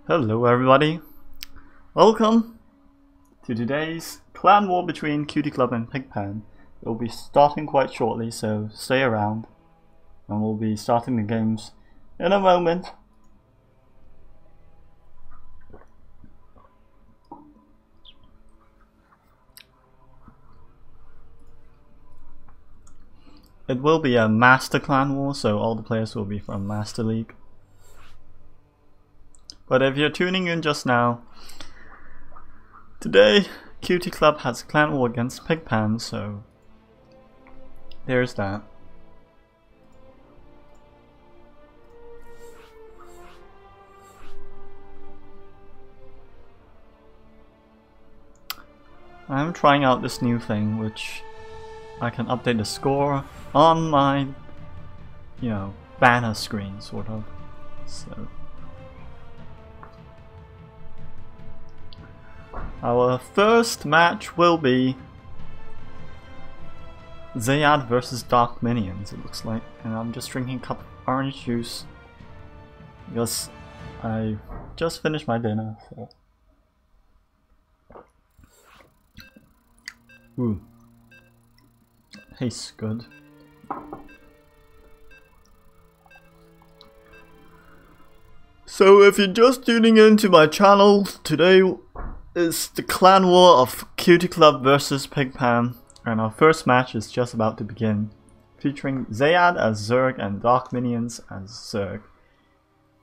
Hello everybody, welcome to today's clan war between QTclub and PiGPan. It will be starting quite shortly, so stay around and we'll be starting the games in a moment. It will be a master clan war, so all the players will be from Master League. But if you're tuning in just now, today QTclub has a clan war against PiGPan, so there's that. I'm trying out this new thing which I can update the score on my, banner screen, sort of. So our first match will be Zayad versus Dark Minions, it looks like, and I'm just drinking a cup of orange juice because I just finished my dinner. So. Ooh, tastes good. So if you're just tuning into my channel, today is the clan war of QTclub versus PiGPan, and our first match is just about to begin, featuring Zayad as Zerg and Dark Minions as Zerg.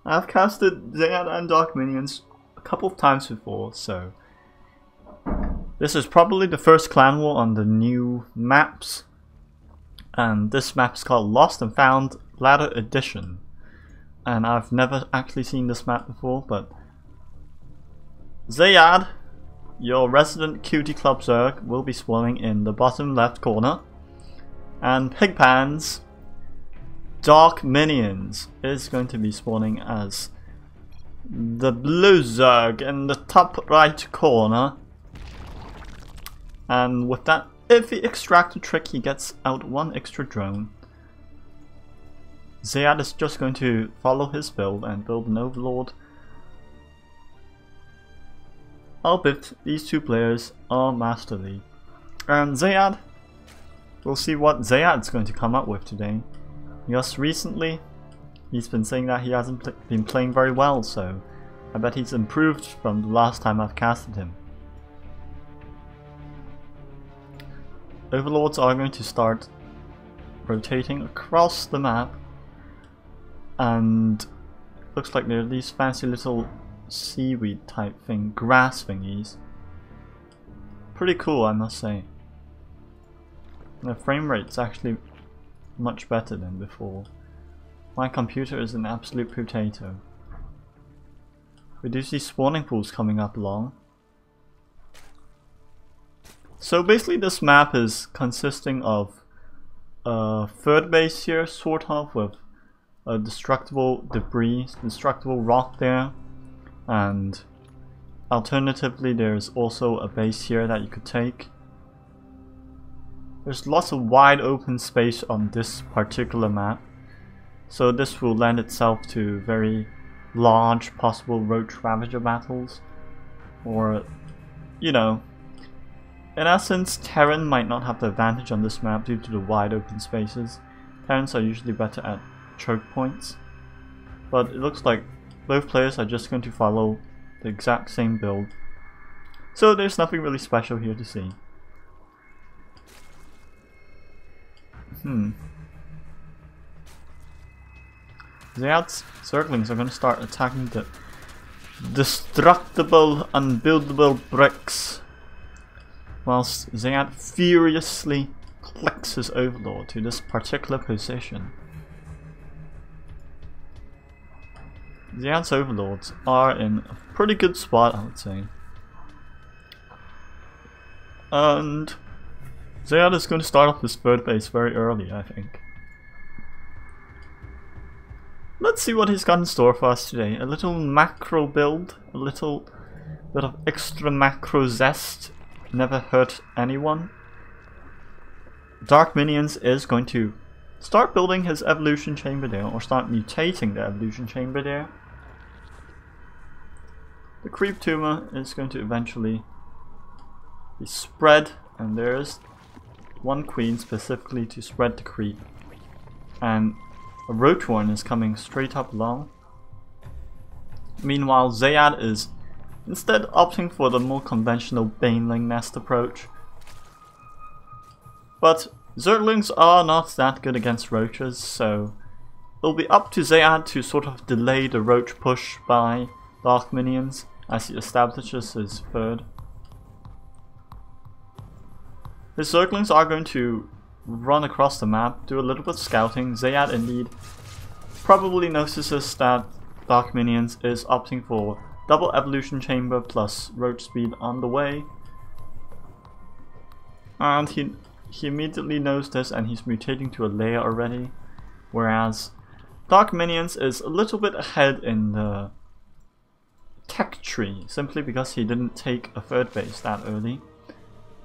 I've casted Zayad and Dark Minions a couple of times before, so this is probably the first clan war on the new maps, and this map is called Lost and Found Ladder Edition, and I've never actually seen this map before. But Zayad, your resident QTclub Zerg, will be spawning in the bottom left corner, and PiGPan's Dark Minions is going to be spawning as the blue Zerg in the top right corner. And with that iffy extractor trick, he gets out one extra drone. Zayad is just going to follow his build and build an Overlord. Albeit these two players are Master League. And Zayad, we'll see what Zayad's going to come up with today. Because recently he's been saying that he hasn't been playing very well, so I bet he's improved from the last time I've casted him. Overlords are going to start rotating across the map, and looks like there are these fancy little seaweed type thing, grass thingies. Pretty cool, I must say. The frame rate's actually much better than before. My computer is an absolute potato. We do see spawning pools coming up along. So basically this map is consisting of a third base here, sort of, with a destructible debris, destructible rock there, and alternatively there's also a base here that you could take. There's lots of wide open space on this particular map, so this will lend itself to very large possible Roach Ravager battles, or, in essence, Terran might not have the advantage on this map due to the wide open spaces. Terrans are usually better at choke points, but it looks like both players are just going to follow the exact same build, so there's nothing really special here to see. Zayad's Zerglings are going to start attacking the destructible, unbuildable bricks, whilst Zayad furiously clicks his Overlord to this particular position. Zayad's Overlords are in a pretty good spot, I would say. And Zayad is going to start off his third base very early, I think. Let's see what he's got in store for us today. A little macro build, a little bit of extra macro zest. Never hurt anyone. Dark Minions is going to start building his evolution chamber there, or start mutating the evolution chamber there. the creep tumor is going to eventually be spread, and there's one queen specifically to spread the creep. And a roach warren is coming straight up along. Meanwhile, Zayad is instead opting for the more conventional baneling nest approach. But Zerglings are not that good against roaches, so it'll be up to Zayad to sort of delay the roach push by Dark Minions as he establishes his third. His Zerglings are going to run across the map, do a little bit of scouting. Zayad indeed probably notices that Dark Minions is opting for double evolution chamber plus roach speed on the way. And he immediately knows this and he's mutating to a layer already. Whereas Dark Minions is a little bit ahead in the tech tree, simply because he didn't take a third base that early.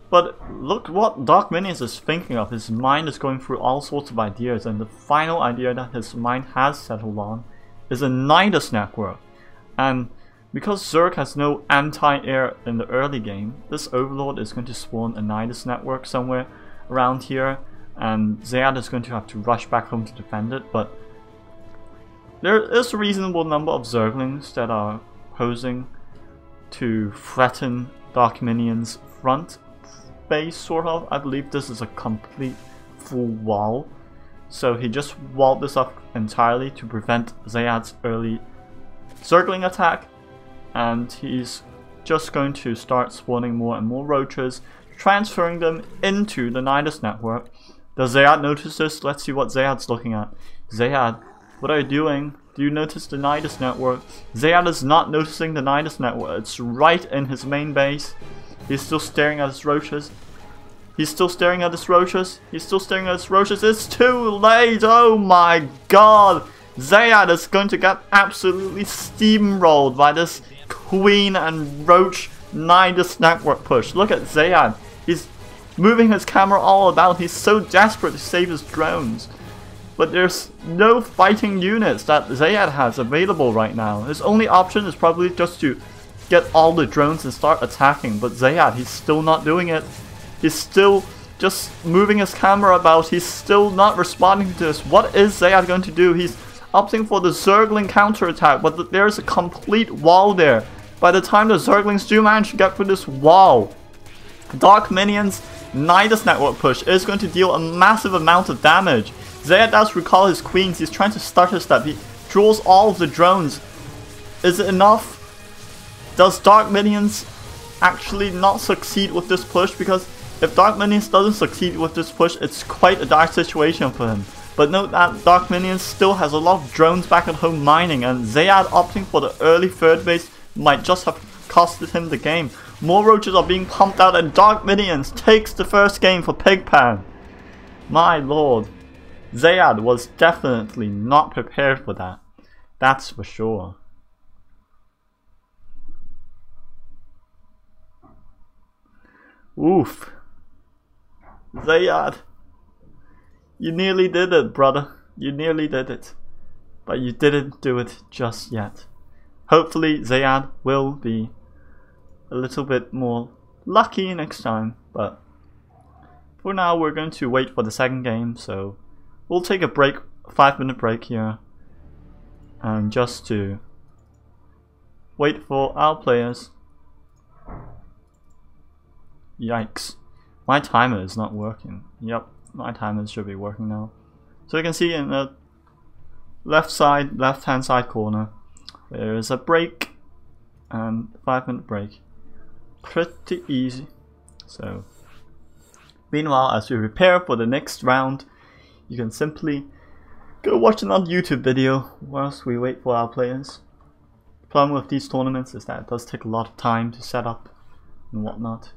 But look what Dark Minions is thinking of. His mind is going through all sorts of ideas, and the final idea that his mind has settled on is a Nidus network. And because Zerg has no anti-air in the early game, this Overlord is going to spawn a Nidus network somewhere around here, and Zayad is going to have to rush back home to defend it. But there is a reasonable number of Zerglings that are posing to threaten Dark Minions' front base, sort of. I believe this is a complete full wall, so he just walled this up entirely to prevent Zayad's early Zergling attack, and he's just going to start spawning more and more roaches, transferring them into the Nidus network. Does Zayad notice this? Let's see what Zayad's looking at. Zayad, what are you doing? Do you notice the Nidus network? Zayad is not noticing the Nidus network. It's right in his main base. He's still staring at his roaches. He's still staring at his roaches. He's still staring at his roaches. It's too late. Oh my god. Zayad is going to get absolutely steamrolled by this queen and roach Nidus network push. Look at Zayad. He's moving his camera all about. He's so desperate to save his drones. But there's no fighting units that Zayad has available right now. His only option is probably just to get all the drones and start attacking, but Zayad, he's still not doing it. He's still just moving his camera about. He's still not responding to this. What is Zayad going to do? He's opting for the Zergling counterattack, but there's a complete wall there. By the time the Zerglings do manage to get through this wall, Dark Minions' Nidus network push is going to deal a massive amount of damage. Zayad does recall his queens. He's trying to stutter step. He draws all of the drones. Is it enough? Does Dark Minions actually not succeed with this push? Because if Dark Minions doesn't succeed with this push, it's quite a dark situation for him. But note that Dark Minions still has a lot of drones back at home mining, and Zayad opting for the early third base might just have costed him the game. More roaches are being pumped out, and Dark Minions takes the first game for PiGPan. My lord. Zayad was definitely not prepared for that. That's for sure. Oof. Zayad. You nearly did it, brother. You nearly did it. But you didn't do it just yet. Hopefully Zayad will be a little bit more lucky next time. But for now we're going to wait for the second game, so we'll take a break, 5-minute break here, and just to wait for our players. Yikes. My timer is not working. Yep, my timer should be working now. So you can see in the left hand side corner, there is a break, and 5-minute break. Pretty easy. So meanwhile, as we prepare for the next round, you can simply go watch another YouTube video whilst we wait for our players. The problem with these tournaments is that it does take a lot of time to set up and whatnot.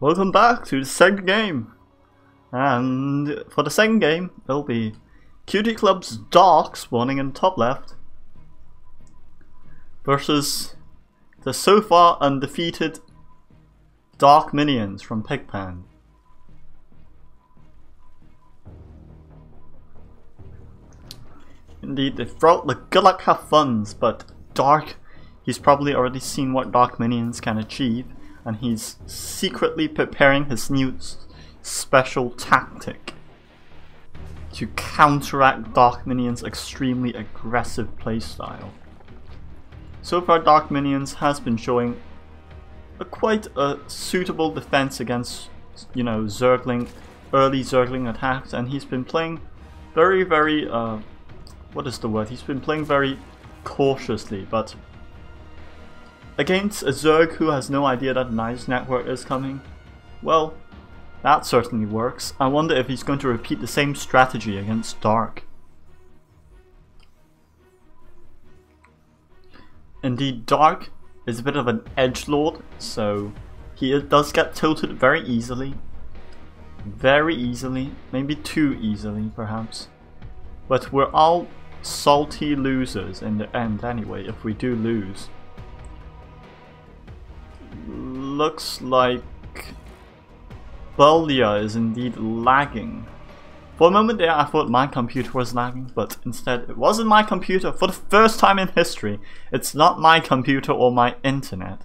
Welcome back to the second game. And for the second game, it'll be QTclub's Dark spawning in the top left versus the so far undefeated Dark minions from PiGPan. Indeed, they throw like good luck, have funs, but Dark, he's probably already seen what Dark minions can achieve, and he's secretly preparing his new special tactic to counteract Dark minions' extremely aggressive playstyle. So far, Dark minions has been showing quite a suitable defense against, you know, Zergling, early Zergling attacks, and he's been playing very, what is the word? He's been playing very cautiously, but against a Zerg who has no idea that Nice Network is coming, well, that certainly works. I wonder if he's going to repeat the same strategy against Dark. Indeed, Dark is a bit of an edgelord, so he does get tilted very easily. Very easily, maybe too easily perhaps. But we're all salty losers in the end anyway, if we do lose. Looks like Bullia is indeed lagging. For a moment there I thought my computer was lagging, but instead it wasn't my computer. For the first time in history, it's not my computer or my internet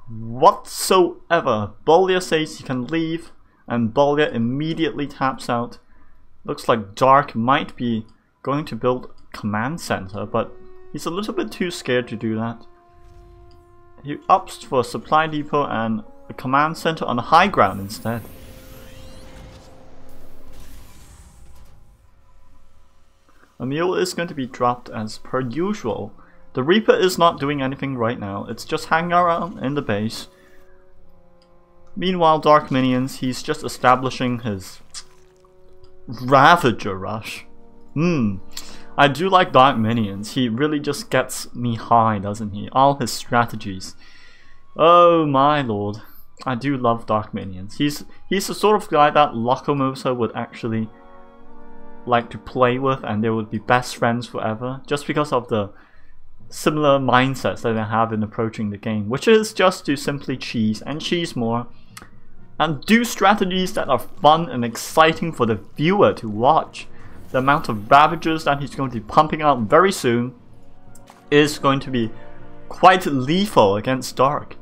whatsoever. Bullia says he can leave, and Bullia immediately taps out. Looks like Dark might be going to build a command center, but he's a little bit too scared to do that. He opts for a supply depot and a command center on the high ground instead. A mule is going to be dropped as per usual. The Reaper is not doing anything right now, it's just hanging around in the base. Meanwhile, Dark minions, he's just establishing his Ravager rush. I do like Dark minions, he really just gets me high, doesn't he? All his strategies. Oh my lord. I do love Dark minions. He's the sort of guy that Locomosa would actually like to play with, and they would be best friends forever, just because of the similar mindsets that they have in approaching the game, which is just to simply cheese and cheese more, and do strategies that are fun and exciting for the viewer to watch. The amount of Ravagers that he's going to be pumping out very soon is going to be quite lethal against Dark.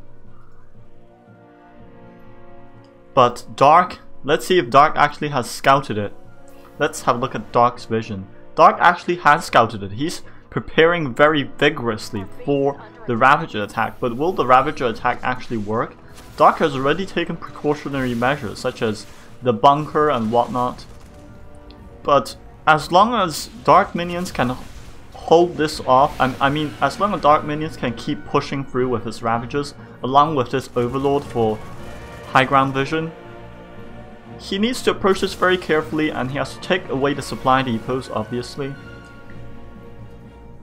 But Dark, let's see if Dark actually has scouted it. Let's have a look at Dark's vision. Dark actually has scouted it. He's preparing very vigorously for the Ravager attack, but will the Ravager attack actually work? Dark has already taken precautionary measures such as the bunker and whatnot. But as long as Dark minions can hold this off, I mean as long as Dark minions can keep pushing through with his Ravagers along with this Overlord for high ground vision, he needs to approach this very carefully, and he has to take away the supply depots obviously.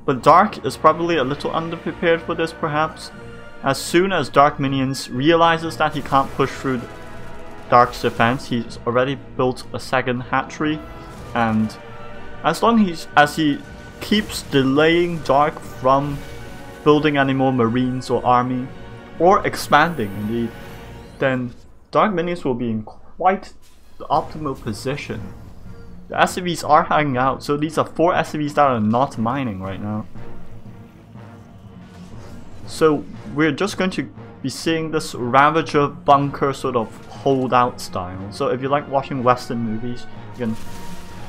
But Dark is probably a little underprepared for this perhaps. As soon as Dark minions realizes that he can't push through Dark's defense, he's already built a second hatchery, and as long as he keeps delaying Dark from building any more marines or army, or expanding indeed, then Dark minions will be in quite the optimal position. The SCVs are hanging out, so these are 4 SCVs that are not mining right now. So we're just going to be seeing this Ravager bunker sort of holdout style. So if you like watching Western movies,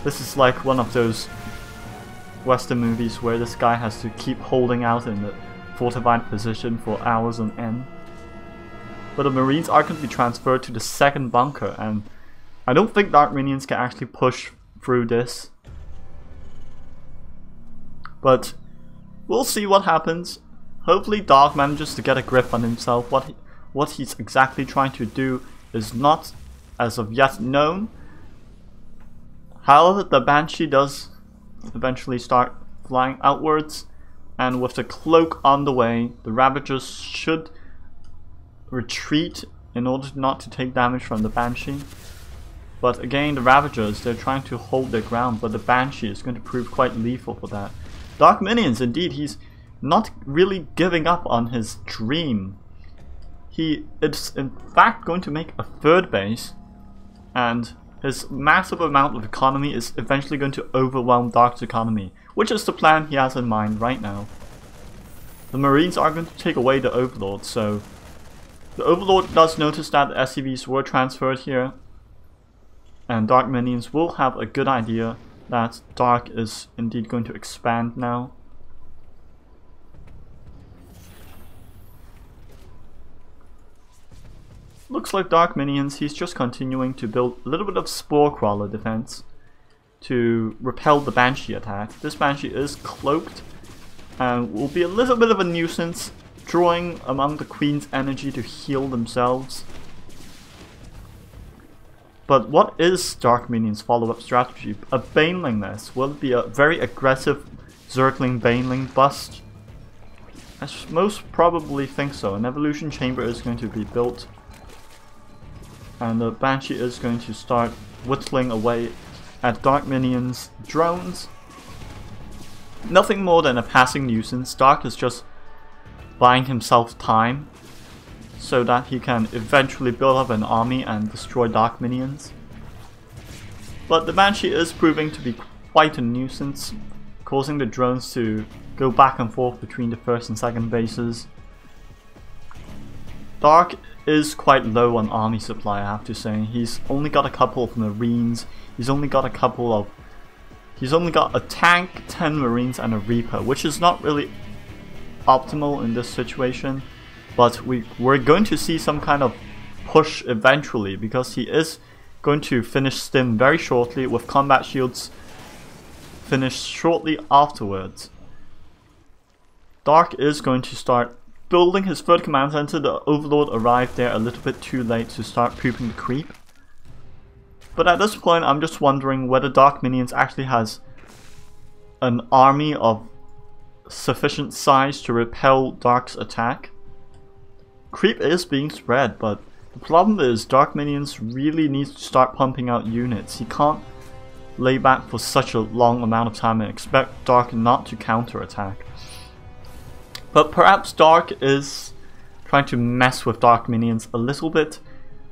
this is like one of those Western movies where this guy has to keep holding out in the fortified position for hours on end. But the Marines are going to be transferred to the second bunker, and I don't think Dark minions can actually push through this. But we'll see what happens. Hopefully Dark manages to get a grip on himself. What he's exactly trying to do is not as of yet known. However, the Banshee does eventually start flying outwards, and with the cloak on the way, the Ravagers should retreat in order not to take damage from the Banshee. But again, the Ravagers, they're trying to hold their ground, but the Banshee is going to prove quite lethal for that. Dark Minions, indeed, he's not really giving up on his dream. He is in fact going to make a third base, and his massive amount of economy is eventually going to overwhelm Dark's economy, which is the plan he has in mind right now. The Marines are going to take away the Overlord, so the Overlord does notice that the SCVs were transferred here, and Dark Minions will have a good idea that Dark is indeed going to expand now. Looks like Dark Minions, he's just continuing to build a little bit of Spore Crawler defense to repel the Banshee attack. This Banshee is cloaked and will be a little bit of a nuisance, drawing among the Queen's energy to heal themselves. But what is Dark Minions' follow-up strategy? A Baneling nest. Will it be a very aggressive Zergling Baneling bust? I most probably think so. An evolution chamber is going to be built, and the Banshee is going to start whittling away at Dark Minions' drones. Nothing more than a passing nuisance. Dark is just buying himself time so that he can eventually build up an army and destroy Dark Minions. But the Banshee is proving to be quite a nuisance, causing the drones to go back and forth between the first and second bases. Dark is quite low on army supply, I have to say. He's only got a couple of Marines, he's only got a tank, 10 Marines and a Reaper, which is not really optimal in this situation. But we're going to see some kind of push eventually, because he is going to finish Stim very shortly, with combat shields finished shortly afterwards. Dark is going to start building his third command center. The Overlord arrived there a little bit too late to start pooping the creep. But at this point I'm just wondering whether Dark Minions actually has an army of sufficient size to repel Dark's attack. Creep is being spread, but the problem is Dark Minions really needs to start pumping out units. He can't lay back for such a long amount of time and expect Dark not to counter-attack. But perhaps Dark is trying to mess with Dark Minions a little bit,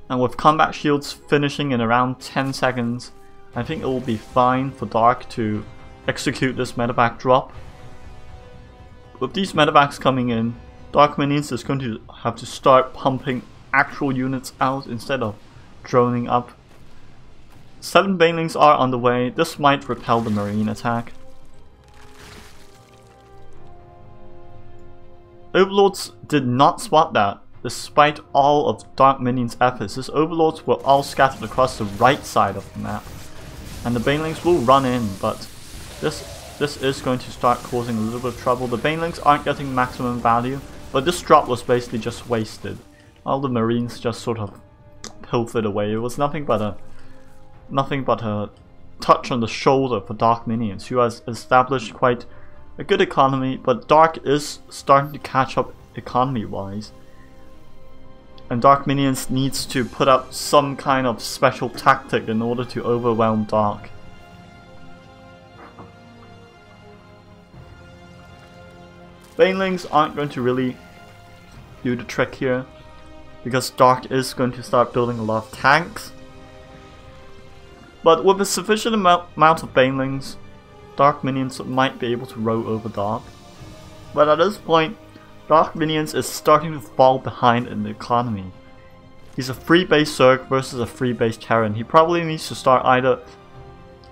and with combat shields finishing in around 10 seconds, I think it will be fine for Dark to execute this medevac drop. With these medevacs coming in, Dark Minions is going to have to start pumping actual units out instead of droning up. 7 Banelings are on the way. This might repel the Marine attack. Overlords did not spot that, despite all of Dark Minions' efforts. His Overlords were all scattered across the right side of the map, and the Banelings will run in, but this is going to start causing a little bit of trouble. The Banelings aren't getting maximum value, but this drop was basically just wasted. All the Marines just sort of pilfered away. It was nothing but a touch on the shoulder for Dark Minions, who has established quite a good economy, but Dark is starting to catch up economy wise. And Dark Minions needs to put up some kind of special tactic in order to overwhelm Dark. Banelings aren't going to really do the trick here, because Dark is going to start building a lot of tanks. But with a sufficient amount of Banelings, Dark Minions might be able to row over Dark. But at this point, Dark Minions is starting to fall behind in the economy. He's a free base Zerg versus a free base Terran. He probably needs to start either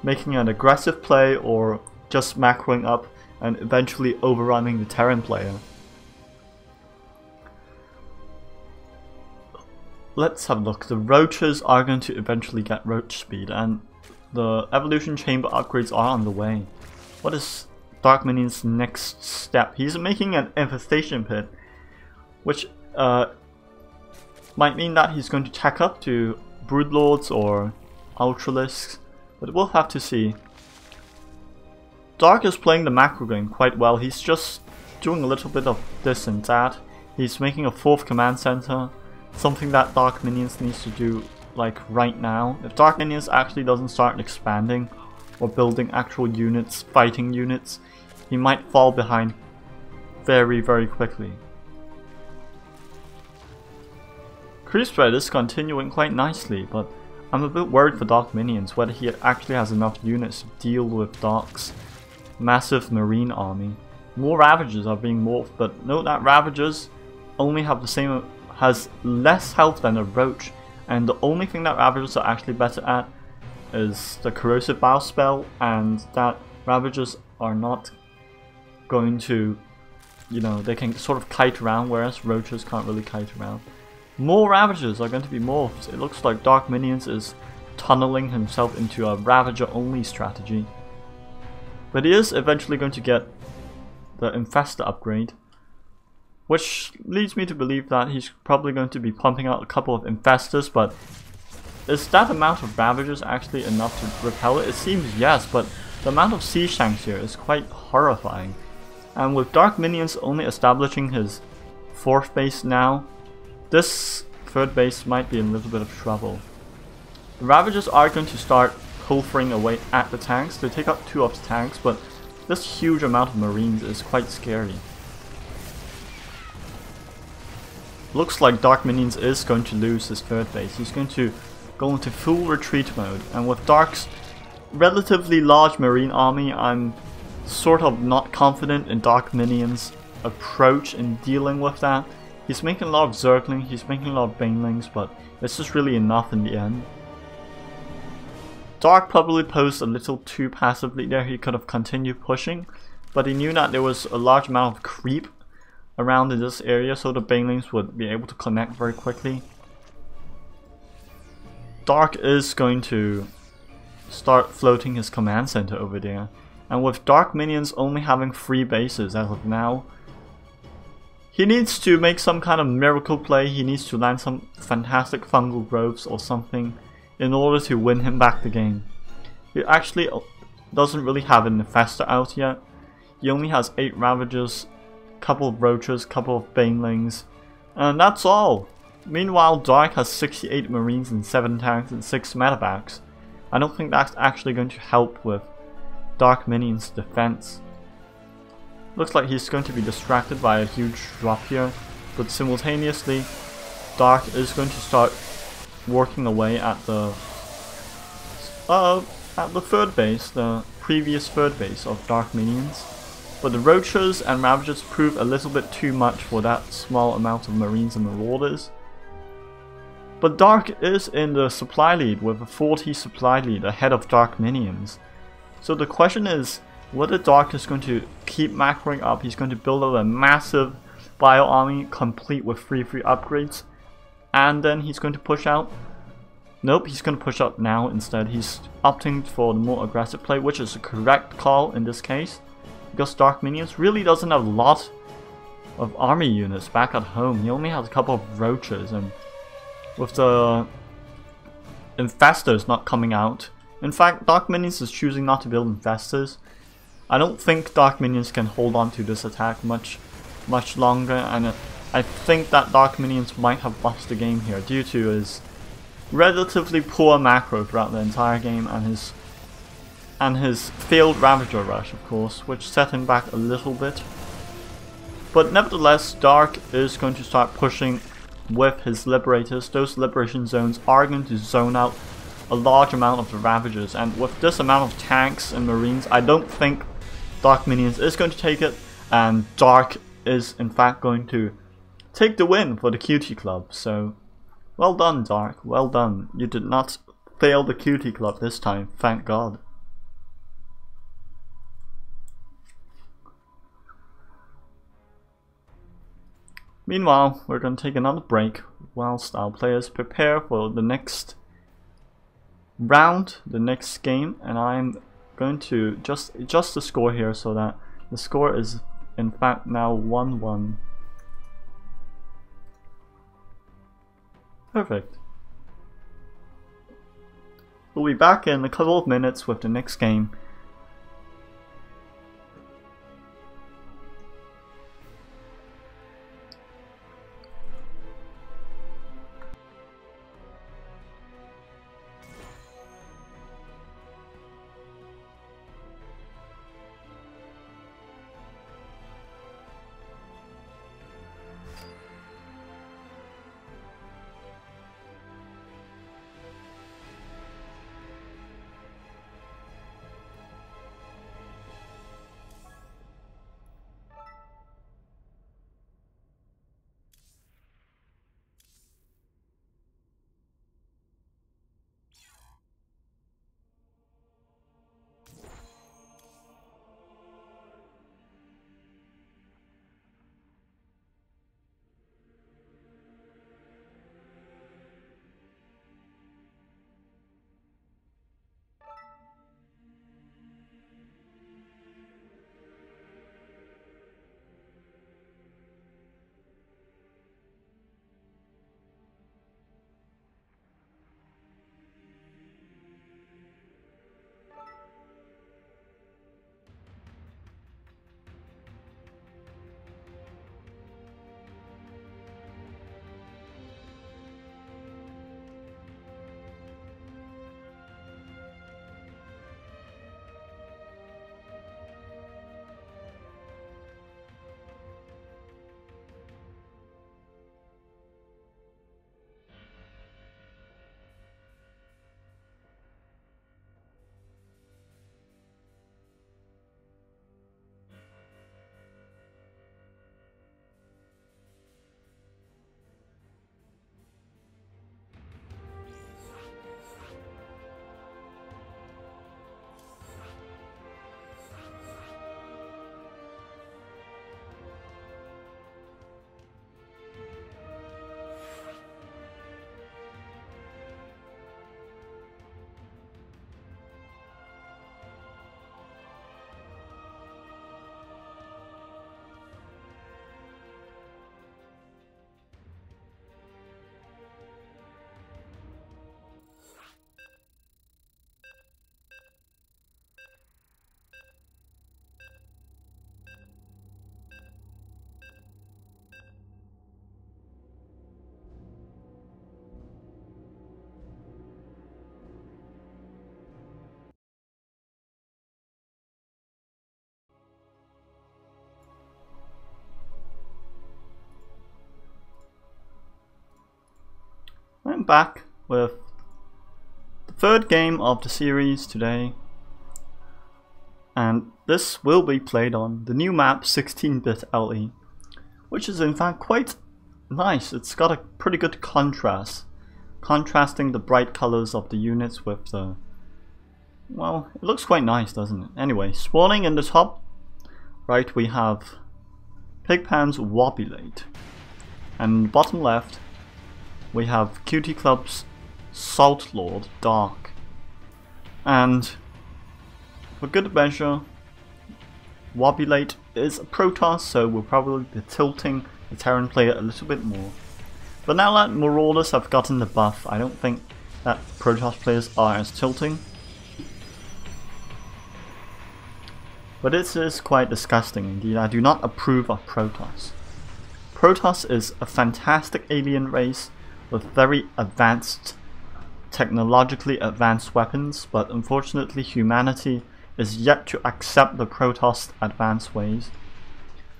making an aggressive play or just macroing up and eventually overrunning the Terran player. Let's have a look. The Roaches are going to eventually get Roach speed, and the Evolution Chamber upgrades are on the way. What is Dark Minion's next step? He's making an Infestation Pit, which might mean that he's going to tack up to Broodlords or Ultralisks, but we'll have to see. Dark is playing the macro game quite well. He's just doing a little bit of this and that. He's making a 4th command center, something that Dark Minions needs to do like right now. If Dark Minions actually doesn't start expanding or building actual units, fighting units, he might fall behind very, very quickly. Creep spread is continuing quite nicely, but I'm a bit worried for Dark Minions, whether he actually has enough units to deal with Dark's massive marine army. More Ravagers are being morphed, but note that Ravagers only have the same, has less health than a Roach, and the only thing that Ravagers are actually better at is the Corrosive Bow spell, and that Ravagers are not going to, you know, they can sort of kite around, whereas Roaches can't really kite around. More Ravagers are going to be morphed. It looks like Dark Minions is tunneling himself into a Ravager only strategy. But he is eventually going to get the Infestor upgrade, which leads me to believe that he's probably going to be pumping out a couple of Infestors, but is that amount of Ravagers actually enough to repel it? It seems yes, but the amount of siege tanks here is quite horrifying. And with Dark Minions only establishing his 4th base now, this 3rd base might be in a little bit of trouble. The Ravagers are going to start pilfering away at the tanks. They take up 2 of the tanks, but this huge amount of Marines is quite scary. Looks like Dark Minions is going to lose his 3rd base. He's going to go into full retreat mode, and with Dark's relatively large Marine army, I'm sort of not confident in Dark Minions' approach in dealing with that. He's making a lot of Zergling, he's making a lot of Banelings, but it's just really enough in the end. Dark probably posed a little too passively there. He could have continued pushing, but he knew that there was a large amount of creep around in this area, so the Banelings would be able to connect very quickly. Dark is going to start floating his command center over there, and with Dark Minions only having 3 bases as of now, he needs to make some kind of miracle play. He needs to land some fantastic fungal growths or something in order to win him back the game. He actually doesn't really have an Infestor out yet. He only has 8 Ravagers, couple of Roaches, couple of Banelings, and that's all. Meanwhile, Dark has 68 Marines and 7 tanks and 6 medevacs. I don't think that's actually going to help with Dark Minions' defense. Looks like he's going to be distracted by a huge drop here, but simultaneously Dark is going to start working away at the 3rd base, the previous 3rd base of Dark Minions. But the Roaches and Ravagers prove a little bit too much for that small amount of Marines and Marauders. But Dark is in the supply lead with a 40 supply lead ahead of Dark Minions. So the question is whether Dark is going to keep macroing up. He's going to build up a massive bio army complete with free upgrades, and then he's going to push out. Nope, he's going to push out now instead. He's opting for the more aggressive play, which is the correct call in this case, because Dark Minions really doesn't have a lot of army units back at home. He only has a couple of Roaches, and with the Infestors not coming out. In fact, Dark Minions is choosing not to build Infestors. I don't think Dark Minions can hold on to this attack much longer, and I think that Dark Minions might have lost the game here due to his relatively poor macro throughout the entire game and his failed Ravager rush, of course, which set him back a little bit. But nevertheless, Dark is going to start pushing with his Liberators. Those Liberation Zones are going to zone out a large amount of the Ravagers, and with this amount of tanks and Marines, I don't think Dark Minions is going to take it, and Dark is in fact going to take the win for the QTclub. So, well done, Dark, well done. You did not fail the QTclub this time, thank God. Meanwhile, we're going to take another break whilst our players prepare for the next round, the next game, and I'm going to just adjust the score here so that the score is in fact now 1-1. Perfect. We'll be back in a couple of minutes with the next game. I'm back with the third game of the series today, and this will be played on the new map 16-bit LE, which is in fact quite nice. It's got a pretty good contrast, contrasting the bright colors of the units with the, well, it looks quite nice, doesn't it? Anyway, spawning in the top right we have PiGPan's Wobulate, and bottom left we have QTclub's Salt Lord Dark. And for good measure, Wobulate is a Protoss, so we'll probably be tilting the Terran player a little bit more. But now that Marauders have gotten the buff, I don't think that Protoss players are as tilting. But this is quite disgusting indeed. I do not approve of Protoss. Protoss is a fantastic alien race with very advanced, technologically advanced weapons, but unfortunately humanity is yet to accept the Protoss advanced ways.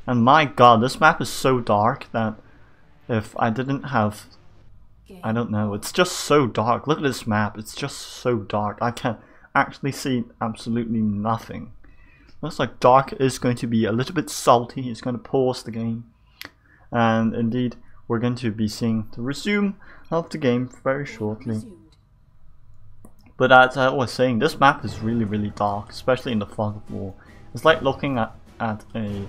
And my god, this map is so dark that if I didn't have, I don't know, it's just so dark. Look at this map, it's just so dark. I can actually see absolutely nothing. Looks like Dark is going to be a little bit salty. He's going to pause the game, and indeed we're going to be seeing the resume of the game very shortly. But as I was saying, this map is really dark, especially in the fog of war. It's like looking at a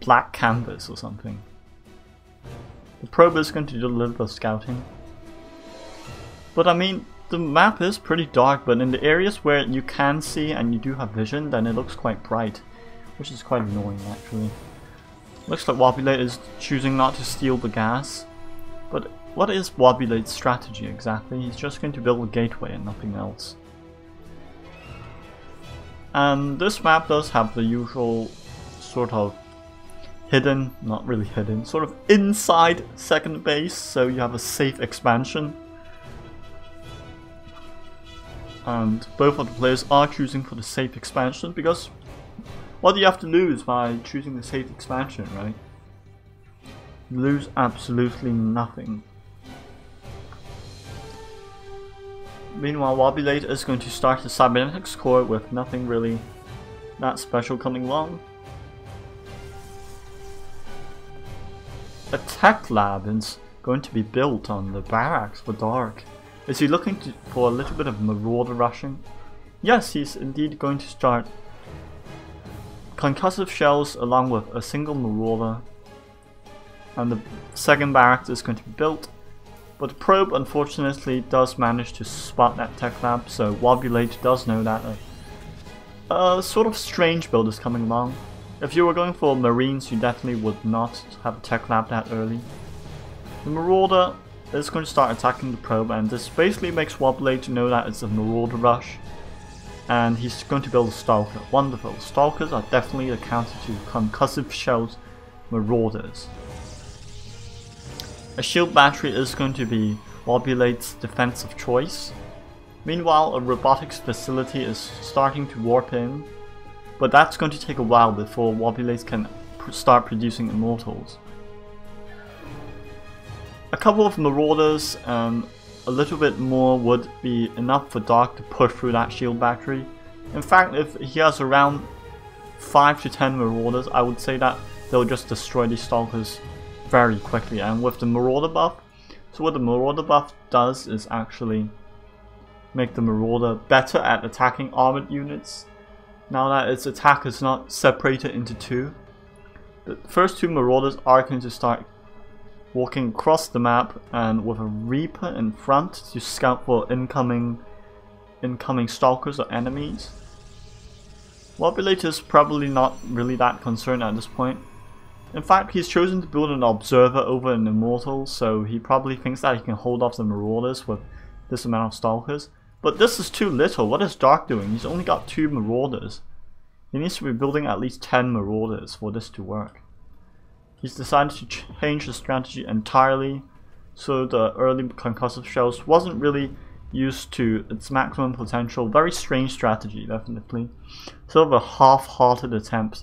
black canvas or something. The probe is going to do a little bit of scouting. But I mean, the map is pretty dark, but in the areas where you can see and you do have vision, then it looks quite bright, which is quite annoying actually. Looks like Wobulate is choosing not to steal the gas. But what is Wobulate's strategy exactly? He's just going to build a gateway and nothing else. And this map does have the usual sort of hidden, not really hidden, sort of inside second base, so you have a safe expansion. And both of the players are choosing for the safe expansion because what do you have to lose by choosing the safe expansion, right? You lose absolutely nothing. Meanwhile, Wobulate is going to start the cybernetics core with nothing really that special coming along. A tech lab is going to be built on the barracks for Dark. Is he looking for a little bit of marauder rushing? Yes, he's indeed going to start concussive shells along with a single marauder, and the second barracks is going to be built. But the probe unfortunately does manage to spot that tech lab, so Wobulate does know that a sort of strange build is coming along. If you were going for marines, you definitely would not have a tech lab that early. The marauder is going to start attacking the probe, and this basically makes Wobulate know that it's a marauder rush. And he's going to build a Stalker. Wonderful. Stalkers are definitely a counter to concussive shells marauders. A shield battery is going to be Wobulate's defense of choice. Meanwhile, a robotics facility is starting to warp in, but that's going to take a while before Wobulate can start producing immortals. A couple of marauders and a little bit more would be enough for Dark to push through that shield battery. In fact, if he has around 5 to 10 marauders, I would say that they'll just destroy these stalkers very quickly. And with the marauder buff, so what the marauder buff does is actually make the marauder better at attacking armored units. Now that its attack is not separated into two, the first two marauders are going to start walking across the map and with a Reaper in front to scout for incoming stalkers or enemies. Wobulate is probably not really that concerned at this point. In fact, he's chosen to build an observer over an immortal, so he probably thinks that he can hold off the marauders with this amount of stalkers. But this is too little. What is Dark doing? He's only got 2 marauders. He needs to be building at least 10 marauders for this to work. He's decided to change the strategy entirely, so the early concussive shells wasn't really used to its maximum potential. Very strange strategy, definitely. Sort of a half-hearted attempt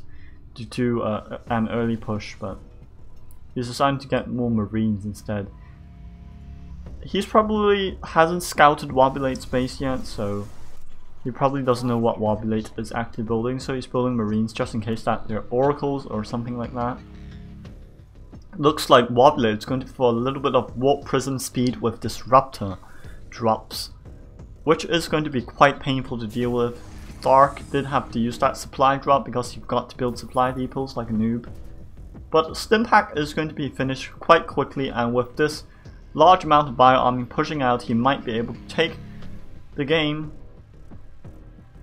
to do an early push, but he's deciding to get more marines instead. he's probably hasn't scouted Wobulate's base yet, so he probably doesn't know what Wobulate is actually building, so he's building Marines just in case that they're Oracles or something like that. Looks like Wobulate is going to for a little bit of Warp Prism speed with Disruptor drops, which is going to be quite painful to deal with. Dark did have to use that supply drop because you've got to build supply depots like a noob. But Stimpack is going to be finished quite quickly, and with this large amount of bio army pushing out, he might be able to take the game.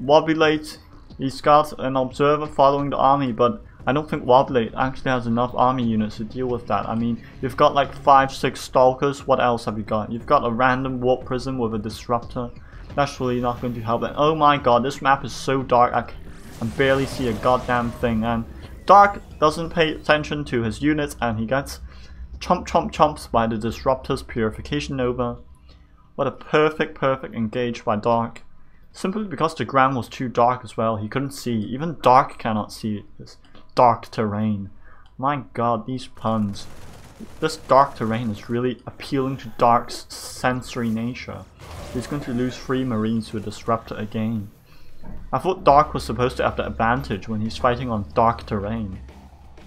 Wobulate, he's got an observer following the army, but I don't think Wobulate actually has enough army units to deal with that. I mean, you've got like 5-6 Stalkers, what else have you got? You've got a random Warp Prism with a Disruptor. That's really not going to help. And oh my god, this map is so dark, I can barely see a goddamn thing. And Dark doesn't pay attention to his units, and he gets chomps by the Disruptor's Purification Nova. What a perfect engage by Dark. Simply because the ground was too dark as well, he couldn't see. Even Dark cannot see this dark terrain. My god, these puns. This dark terrain is really appealing to Dark's sensory nature. He's going to lose 3 Marines to a Disruptor again. I thought Dark was supposed to have the advantage when he's fighting on dark terrain.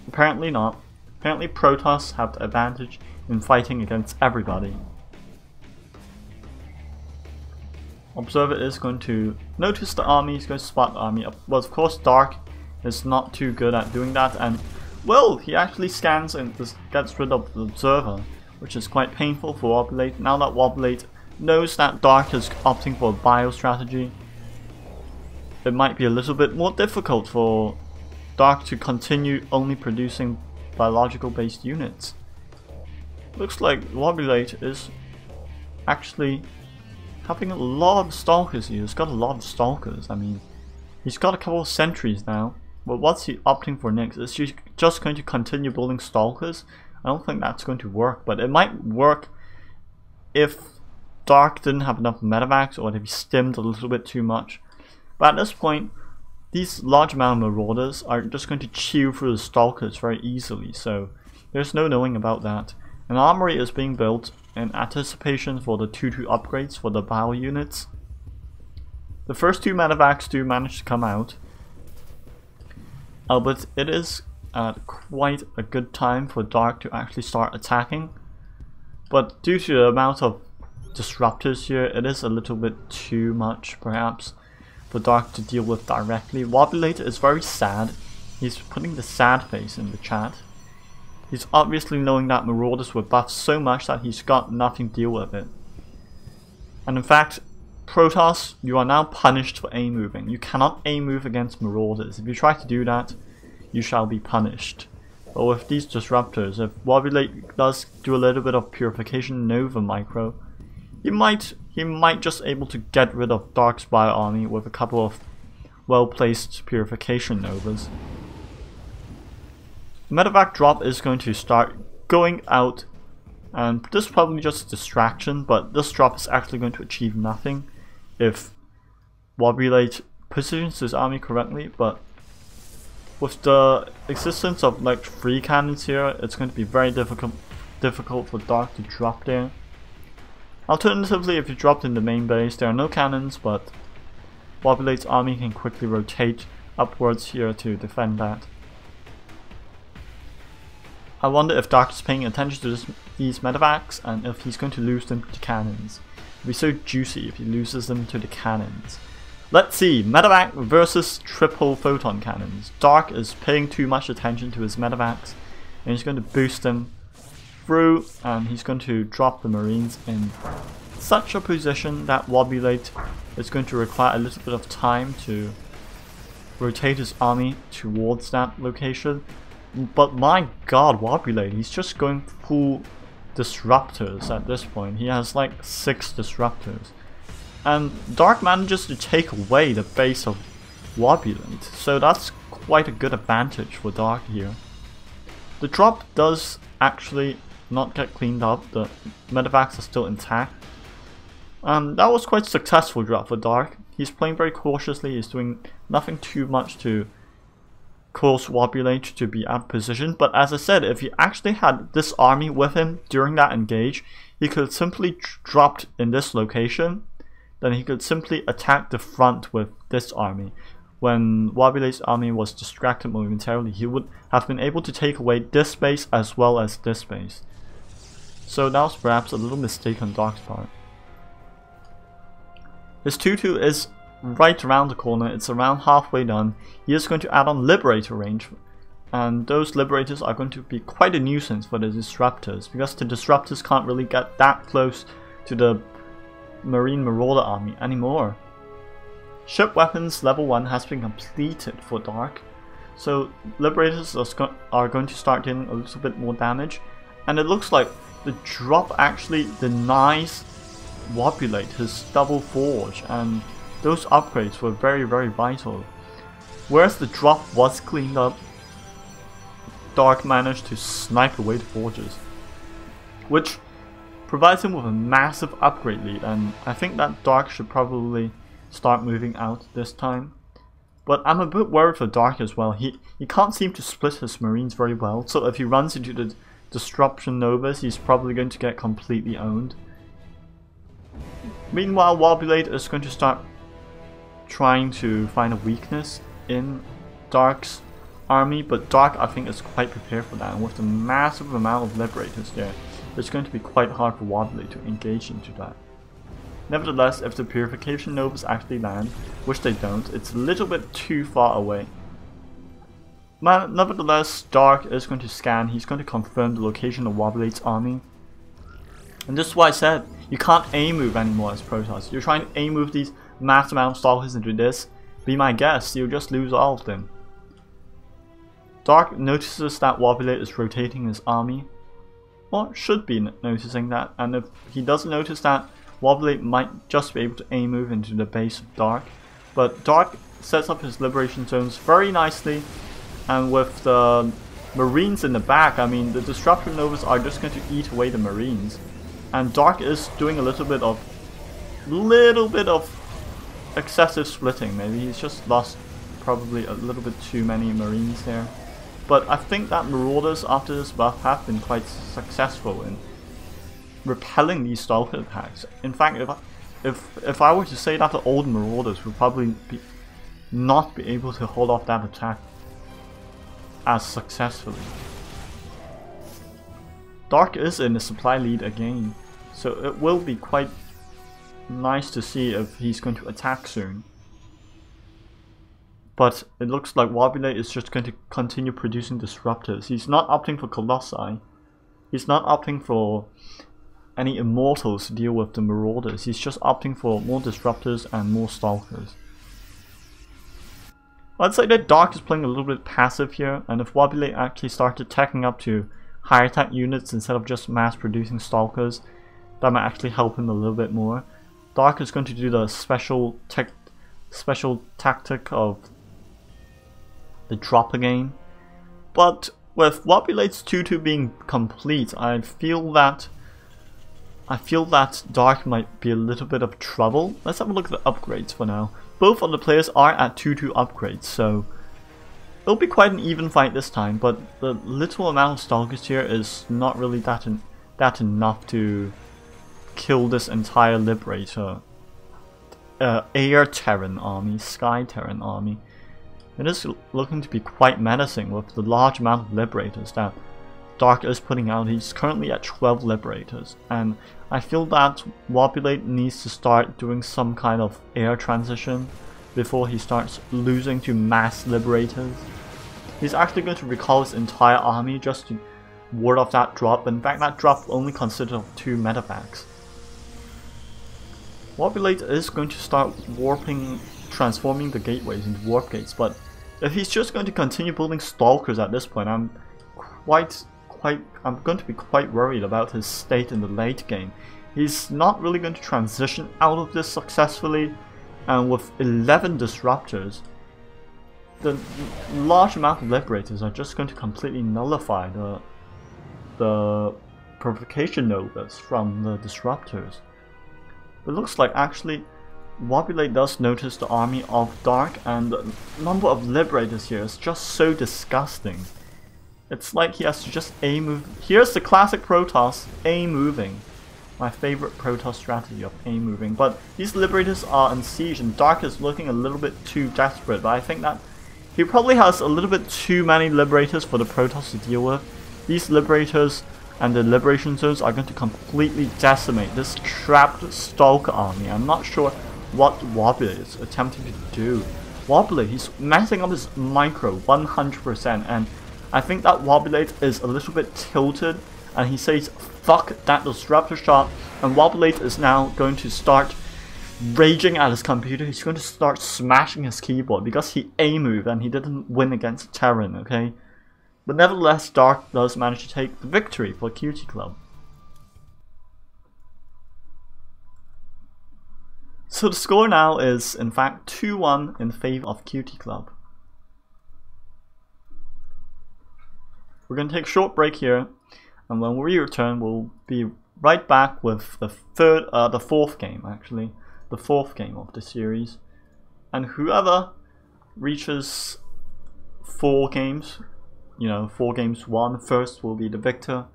Apparently not. Apparently Protoss have the advantage in fighting against everybody. Observer is going to notice the army, he's going to spot the army. Well, of course Dark is not too good at doing that, and well, he actually scans and just gets rid of the Observer, which is quite painful for Wobulate. Now that Wobulate knows that Dark is opting for a bio strategy, it might be a little bit more difficult for Dark to continue only producing biological based units. Looks like Wobulate is actually having a lot of Stalkers here. He's got a lot of Stalkers. I mean, he's got a couple of sentries now. But what's he opting for next? Is he just going to continue building Stalkers? I don't think that's going to work, but it might work if Dark didn't have enough medevacs, or if he stimmed a little bit too much. But at this point, these large amount of Marauders are just going to chew through the Stalkers very easily, so there's no knowing about that. An armory is being built in anticipation for the 2-2 upgrades for the bio units. The first 2 medevacs do manage to come out, but it is at quite a good time for Dark to actually start attacking. But due to the amount of disruptors here, it is a little bit too much perhaps for Dark to deal with directly. Wobulate is very sad. He's putting the sad face in the chat. He's obviously knowing that Marauders were buffed so much that he's got nothing to deal with it. And in fact, Protoss, you are now punished for A-moving. You cannot A-move against Marauders. If you try to do that, you shall be punished. But with these disruptors, if Wobulate does do a little bit of Purification Nova micro, he might just able to get rid of Dark's bio army with a couple of well-placed Purification Novas. Medevac drop is going to start going out, and this is probably just a distraction, but this drop is actually going to achieve nothing if Wobulate positions his army correctly. But with the existence of like 3 cannons here, it's going to be very difficult for Dark to drop there. Alternatively, if you dropped in the main base, there are no cannons, but Wobulate's army can quickly rotate upwards here to defend that. I wonder if Dark is paying attention to these medevacs, and if he's going to lose them to cannons. It'd be so juicy if he loses them to the cannons. Let's see, medevac versus triple photon cannons. Dark is paying too much attention to his medevacs, and he's going to boost them through, and he's going to drop the Marines in such a position that Wobulate is going to require a little bit of time to rotate his army towards that location. But my god, Wobulate, he's just going full disruptors at this point. He has like 6 disruptors. And Dark manages to take away the base of Wobulate, so that's quite a good advantage for Dark here. The drop does actually not get cleaned up, the medevacs are still intact. That was quite a successful drop for Dark. He's playing very cautiously, he's doing nothing too much to cause Wobulate to be out of position, but as I said, if he actually had this army with him during that engage, he could simply drop in this location, then he could simply attack the front with this army. When Wobulate's army was distracted momentarily, he would have been able to take away this base as well as this base. So that was perhaps a little mistake on Dark's part. His 2-2 is right around the corner, it's around halfway done. He is going to add on Liberator range, and those Liberators are going to be quite a nuisance for the Disruptors, because the Disruptors can't really get that close to the Marine Marauder army anymore. Ship weapons level 1 has been completed for Dark, so Liberators are going to start dealing a little bit more damage, and it looks like the drop actually denies Wobulate his double forge, and those upgrades were very vital. Whereas the drop was cleaned up, Dark managed to snipe away the forges, which provides him with a massive upgrade lead, and I think that Dark should probably start moving out this time. But I'm a bit worried for Dark as well. He can't seem to split his marines very well, so if he runs into the Disruption Novas, he's probably going to get completely owned. Meanwhile, Wobulate is going to start trying to find a weakness in Dark's army, but Dark I think is quite prepared for that, and with the massive amount of Liberators there, it's going to be quite hard for Wobulate to engage into that. Nevertheless, if the Purification Novas actually land, which they don't, it's a little bit too far away. Nevertheless, Dark is going to scan, he's going to confirm the location of Wobulate's army. And this is why I said, you can't A-move anymore as Protoss. You're trying to A-move these mass amount of Stalkers into this, be my guest, you'll just lose all of them. Dark notices that Wobulate is rotating his army, or should be noticing that, and if he doesn't notice that, Wobulate might just be able to A-move into the base of Dark. But Dark sets up his liberation zones very nicely, and with the Marines in the back, I mean the Disruption Novas are just going to eat away the Marines. And Dark is doing a little bit of excessive splitting. Maybe he's just lost probably a little bit too many Marines there. But I think that Marauders after this buff have been quite successful in repelling these Stalker attacks. In fact, if I were to say that the old Marauders would probably not be able to hold off that attack as successfully. Dark is in the supply lead again, so it will be quite nice to see if he's going to attack soon. But it looks like Wobulate is just going to continue producing Disruptors. He's not opting for Colossi. He's not opting for any Immortals to deal with the Marauders. He's just opting for more Disruptors and more Stalkers. I'd say that Dark is playing a little bit passive here, and if Wobulate actually started attacking up to higher attack units instead of just mass producing Stalkers, that might actually help him a little bit more. Dark is going to do the special tactic of the drop again, but with Wobulate's 2-2 being complete, I feel that Dark might be a little bit of trouble. Let's have a look at the upgrades for now. Both of the players are at 2-2 upgrades, so it'll be quite an even fight this time, but the little amount of Stalkers here is not really that enough to kill this entire Liberator Air Terran army, Sky Terran army. It is looking to be quite menacing with the large amount of Liberators that Dark is putting out. He's currently at 12 Liberators, and I feel that Wobulate needs to start doing some kind of air transition before he starts losing to mass Liberators. He's actually going to recall his entire army just to ward off that drop. In fact, that drop only consisted of 2 medevacs. Wobulate is going to start transforming the gateways into warp gates, but if he's just going to continue building Stalkers at this point, I'm going to be quite worried about his state in the late game. He's not really going to transition out of this successfully, and with 11 Disruptors, the large amount of Liberators are just going to completely nullify the Purification Novas from the Disruptors. It looks like actually Wobulate does notice the army of Dark, and the number of Liberators here is just so disgusting. It's like he has to just A-move. Here's the classic Protoss, A-moving. My favorite Protoss strategy of A-moving. But these Liberators are in siege, and Dark is looking a little bit too desperate. But I think that he probably has a little bit too many Liberators for the Protoss to deal with. These Liberators and the Liberation Zones are going to completely decimate this trapped Stalker army. I'm not sure what Wobulate is attempting to do. Wobulate, he's messing up his micro 100%, and I think that Wobulate is a little bit tilted, and he says fuck that disruptor shot, and Wobulate is now going to start raging at his computer. He's going to start smashing his keyboard because he A-moved and he didn't win against Terran, okay? But nevertheless, Dark does manage to take the victory for QTclub. So the score now is in fact 2-1 in favor of QTclub. We're going to take a short break here, and when we return we'll be right back with the fourth game of the series. And whoever reaches 4 games, 4 games won, first will be the victor,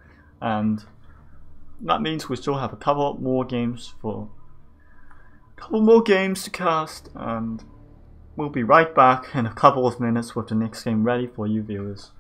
and that means we still have a couple more games to cast, and we'll be right back in a couple of minutes with the next game ready for you viewers.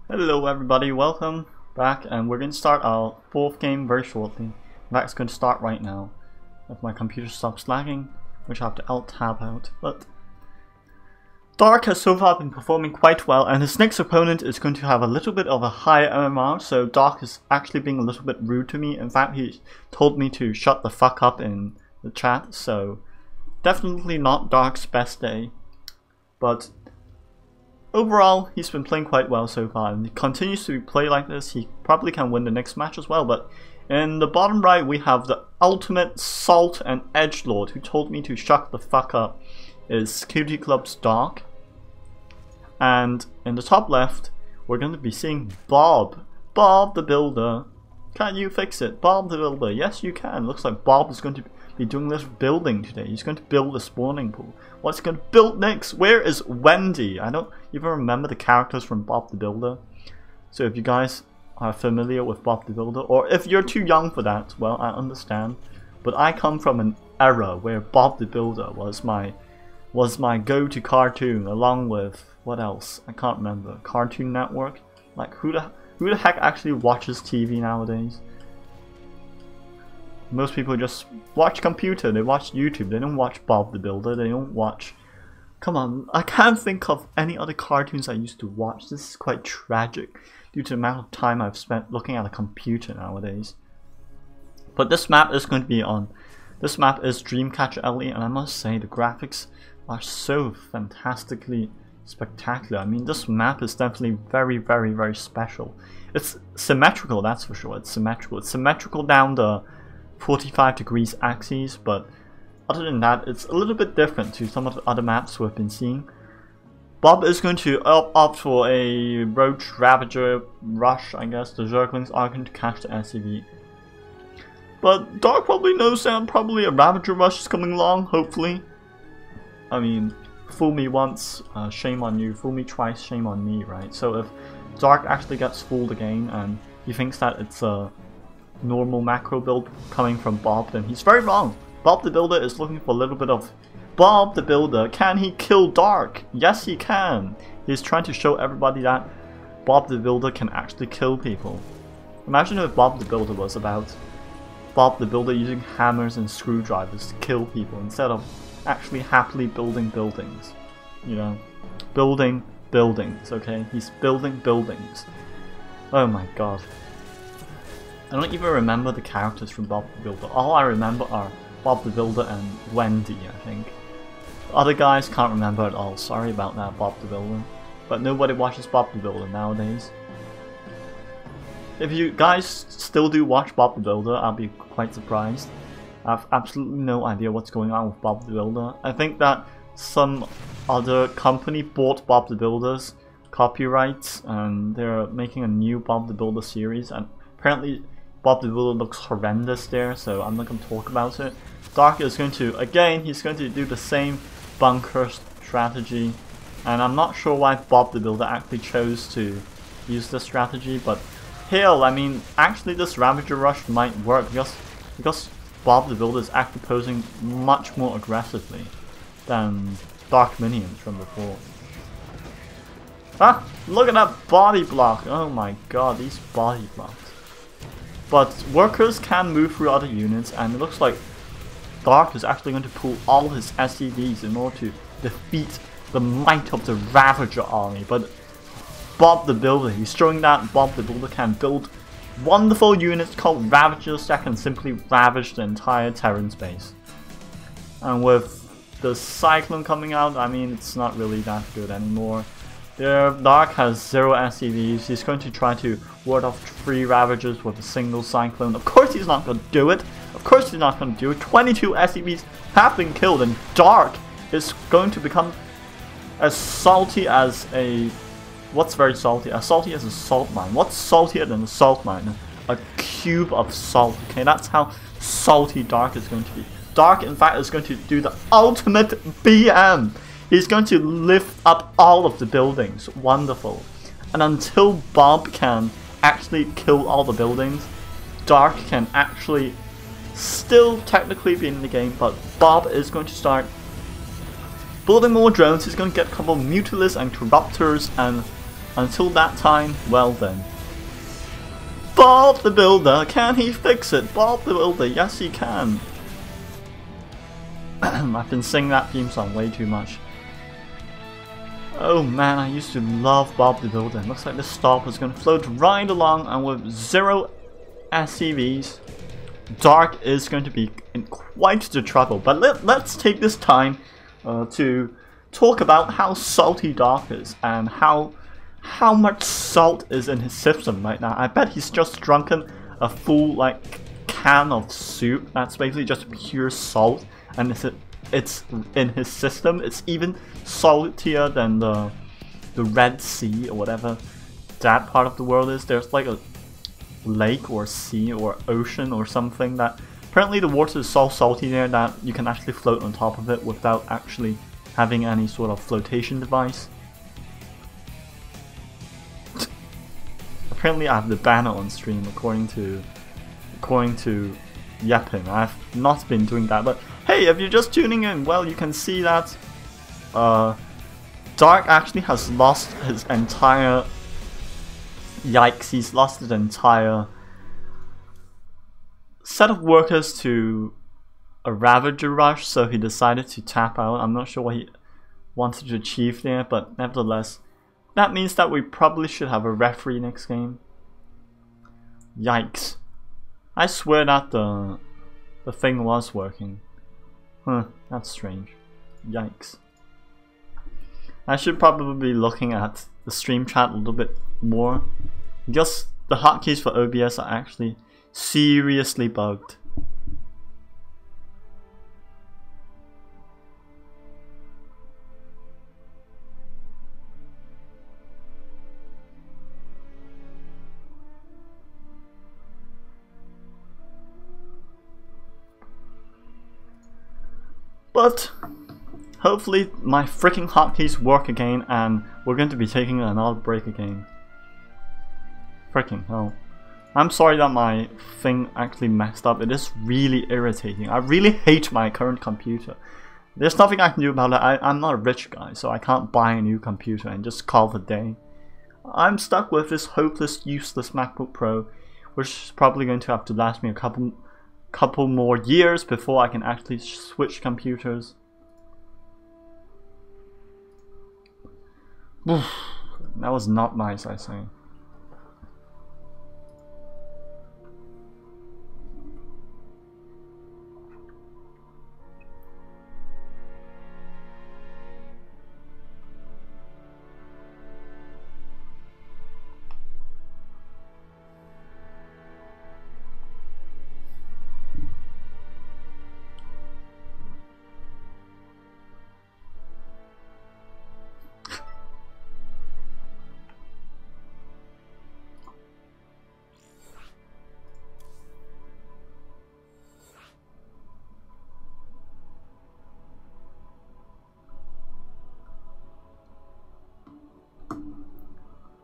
Hello everybody, welcome back, and we're going to start our 4th game very shortly. In fact, it's going to start right now if my computer stops lagging, which I have to alt-tab out. But Dark has so far been performing quite well, and his next opponent is going to have a little bit of a higher MMR, so Dark is actually being a little bit rude to me. In fact, he told me to shut the fuck up in the chat, so definitely not Dark's best day. But overall, he's been playing quite well so far, and he continues to play like this. He probably can win the next match as well. But in the bottom right, we have the ultimate Salt and Edgelord, who told me to shut the fuck up, is QTclub's Dark. And in the top left, we're going to be seeing Bob the Builder. Can you fix it? Bob the Builder. Yes, you can. Looks like Bob is going to be doing this building today. He's going to build a spawning pool. What's he going to build next? Where is Wendy? I don't even remember the characters from Bob the Builder. So if you guys are familiar with Bob the Builder, or if you're too young for that, well, I understand. But I come from an era where Bob the Builder was my go-to cartoon, along with what else? I can't remember. Cartoon Network. Like who the heck actually watches TV nowadays? Most people just watch computer. They watch YouTube. They don't watch Bob the Builder. They don't watch. Come on, I can't think of any other cartoons I used to watch. This is quite tragic due to the amount of time I've spent looking at a computer nowadays. But this map is going to be on. This map is Dreamcatcher Ellie, and I must say the graphics are so fantastically spectacular. I mean, this map is definitely very, very, very special. It's symmetrical, that's for sure. It's symmetrical. It's symmetrical down the 45 degrees axis, but other than that, it's a little bit different to some of the other maps we've been seeing. Bob is going to opt for a Roach Ravager rush, I guess. The Zerglings are going to catch the SCV. But Dark probably knows that probably a Ravager rush is coming along, hopefully. I mean, fool me once, shame on you. Fool me twice, shame on me, right? So if Dark actually gets fooled again and he thinks that it's a normal macro build coming from Bob, then he's very wrong. Bob the Builder is looking for a little bit of Bob the Builder. Can he kill Dark? Yes, he can. He's trying to show everybody that Bob the Builder can actually kill people. Imagine if Bob the Builder was about Bob the Builder using hammers and screwdrivers to kill people instead of actually happily building buildings. You know, building buildings, okay? He's building buildings. Oh my god. I don't even remember the characters from Bob the Builder. All I remember are Bob the Builder and Wendy, I think. Other guys can't remember at all. Sorry about that, Bob the Builder. But nobody watches Bob the Builder nowadays. If you guys still do watch Bob the Builder, I'll be quite surprised. I have absolutely no idea what's going on with Bob the Builder. I think that some other company bought Bob the Builder's copyrights and they're making a new Bob the Builder series, and apparently Bob the Builder looks horrendous there, so I'm not going to talk about it. Dark is going to, again, he's going to do the same bunker strategy, and I'm not sure why Bob the Builder actually chose to use this strategy, but hell, I mean, actually this Ravager Rush might work because Bob the Builder is actually posing much more aggressively than Dark minions from before. Ah, look at that body block! Oh my god, these body blocks. But workers can move through other units, and it looks like Dark is actually going to pull all his SCVs in order to defeat the might of the Ravager army. But Bob the Builder, he's showing that Bob the Builder can build wonderful units called Ravagers that can simply ravage the entire Terran space. And with the Cyclone coming out, I mean, it's not really that good anymore. Dark has 0 SCVs. He's going to try to ward off 3 Ravagers with a single Cyclone. Of course he's not going to do it. Of course he's not going to do it. 22 SCVs have been killed, and Dark is going to become as salty as a... What's very salty? As salty as a salt mine. What's saltier than a salt mine? A cube of salt. Okay, that's how salty Dark is going to be. Dark, in fact, is going to do the ultimate BM. He's going to lift up all of the buildings. Wonderful. And until Bob can actually kill all the buildings, Dark can actually still technically be in the game, but Bob is going to start building more drones. He's going to get a couple of Mutilis and Corruptors, and until that time, well then. Bob the Builder, can he fix it? Bob the Builder, yes he can. I've been singing that theme song way too much. Oh man, I used to love Bob the Builder. Looks like this stop is going to float right along, and with 0 SCVs, Dark is going to be in quite the trouble. But let's take this time to talk about how salty Dark is and how much salt is in his system right now. I bet he's just drunken a full like can of soup that's basically just pure salt, and it's in his system. It's even saltier than the Red Sea or whatever that part of the world is. There's like a lake or sea or ocean or something that apparently the water is so salty there that you can actually float on top of it without actually having any sort of flotation device. Apparently I have the banner on stream according to Yepin. I've not been doing that, but hey, if you're just tuning in, well, you can see that Dark actually has lost his entire... Yikes, he's lost his entire set of workers to a Ravager rush, so he decided to tap out. I'm not sure what he wanted to achieve there, but nevertheless, that means that we probably should have a referee next game. Yikes. I swear that the thing was working. Huh, that's strange. Yikes. I should probably be looking at the stream chat a little bit more. Because the hotkeys for OBS are actually seriously bugged. But hopefully my freaking hotkeys work again and we're going to be taking another break again. Freaking hell. I'm sorry that my thing actually messed up. It is really irritating. I really hate my current computer. There's nothing I can do about it. I'm not a rich guy, so I can't buy a new computer and just call it a day. I'm stuck with this hopeless, useless MacBook Pro, which is probably going to have to last me a couple more years before I can actually switch computers. That was not nice, I say.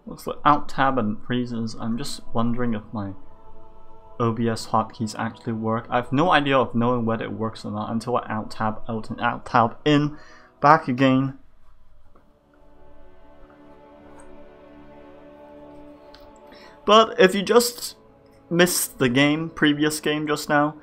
Looks like Alt Tab and freezes. I'm just wondering if my OBS hotkeys actually work. I have no idea of knowing whether it works or not until I Alt Tab out and Alt Tab in, back again. But if you just missed the previous game just now,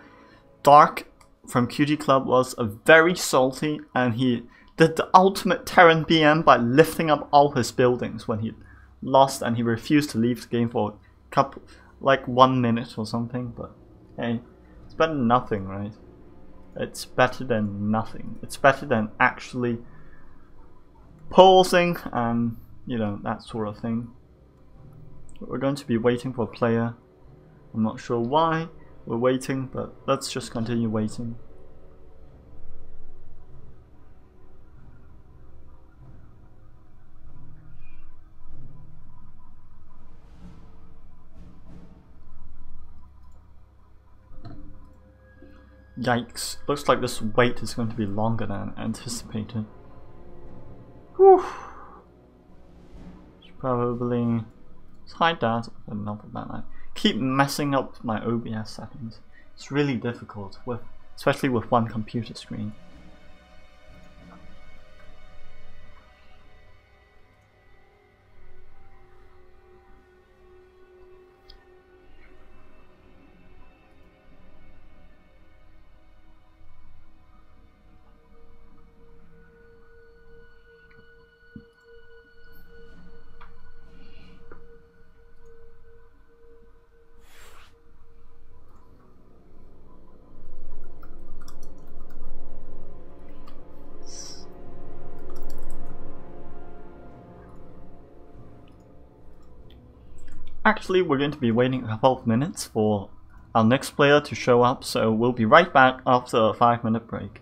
Dark from QTclub was a very salty, and he did the ultimate Terran BM by lifting up all his buildings when he lost, and he refused to leave the game for a couple, like 1 minute or something. But hey, it's better than nothing, right? It's better than nothing. It's better than actually pausing and, you know, that sort of thing. We're going to be waiting for a player. I'm not sure why we're waiting, but let's just continue waiting. Yikes, looks like this wait is going to be longer than anticipated. Whew. Should probably hide that, but not that I keep messing up my OBS settings. It's really difficult, especially with one computer screen. Actually, we're going to be waiting a couple of minutes for our next player to show up, so we'll be right back after a 5-minute break.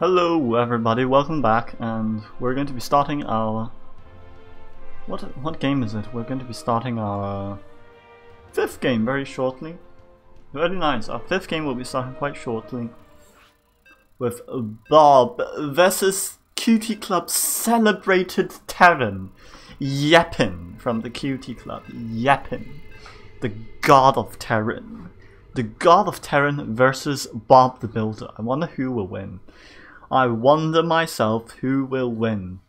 Hello everybody, welcome back, and we're going to be starting our... What game is it? We're going to be starting our 5th game very shortly. Very nice, our 5th game will be starting quite shortly. With Bob versus QTclub celebrated Terran. Yepin from the QTclub. Yepin. The god of Terran. The god of Terran versus Bob the Builder. I wonder who will win. I wonder myself who will win.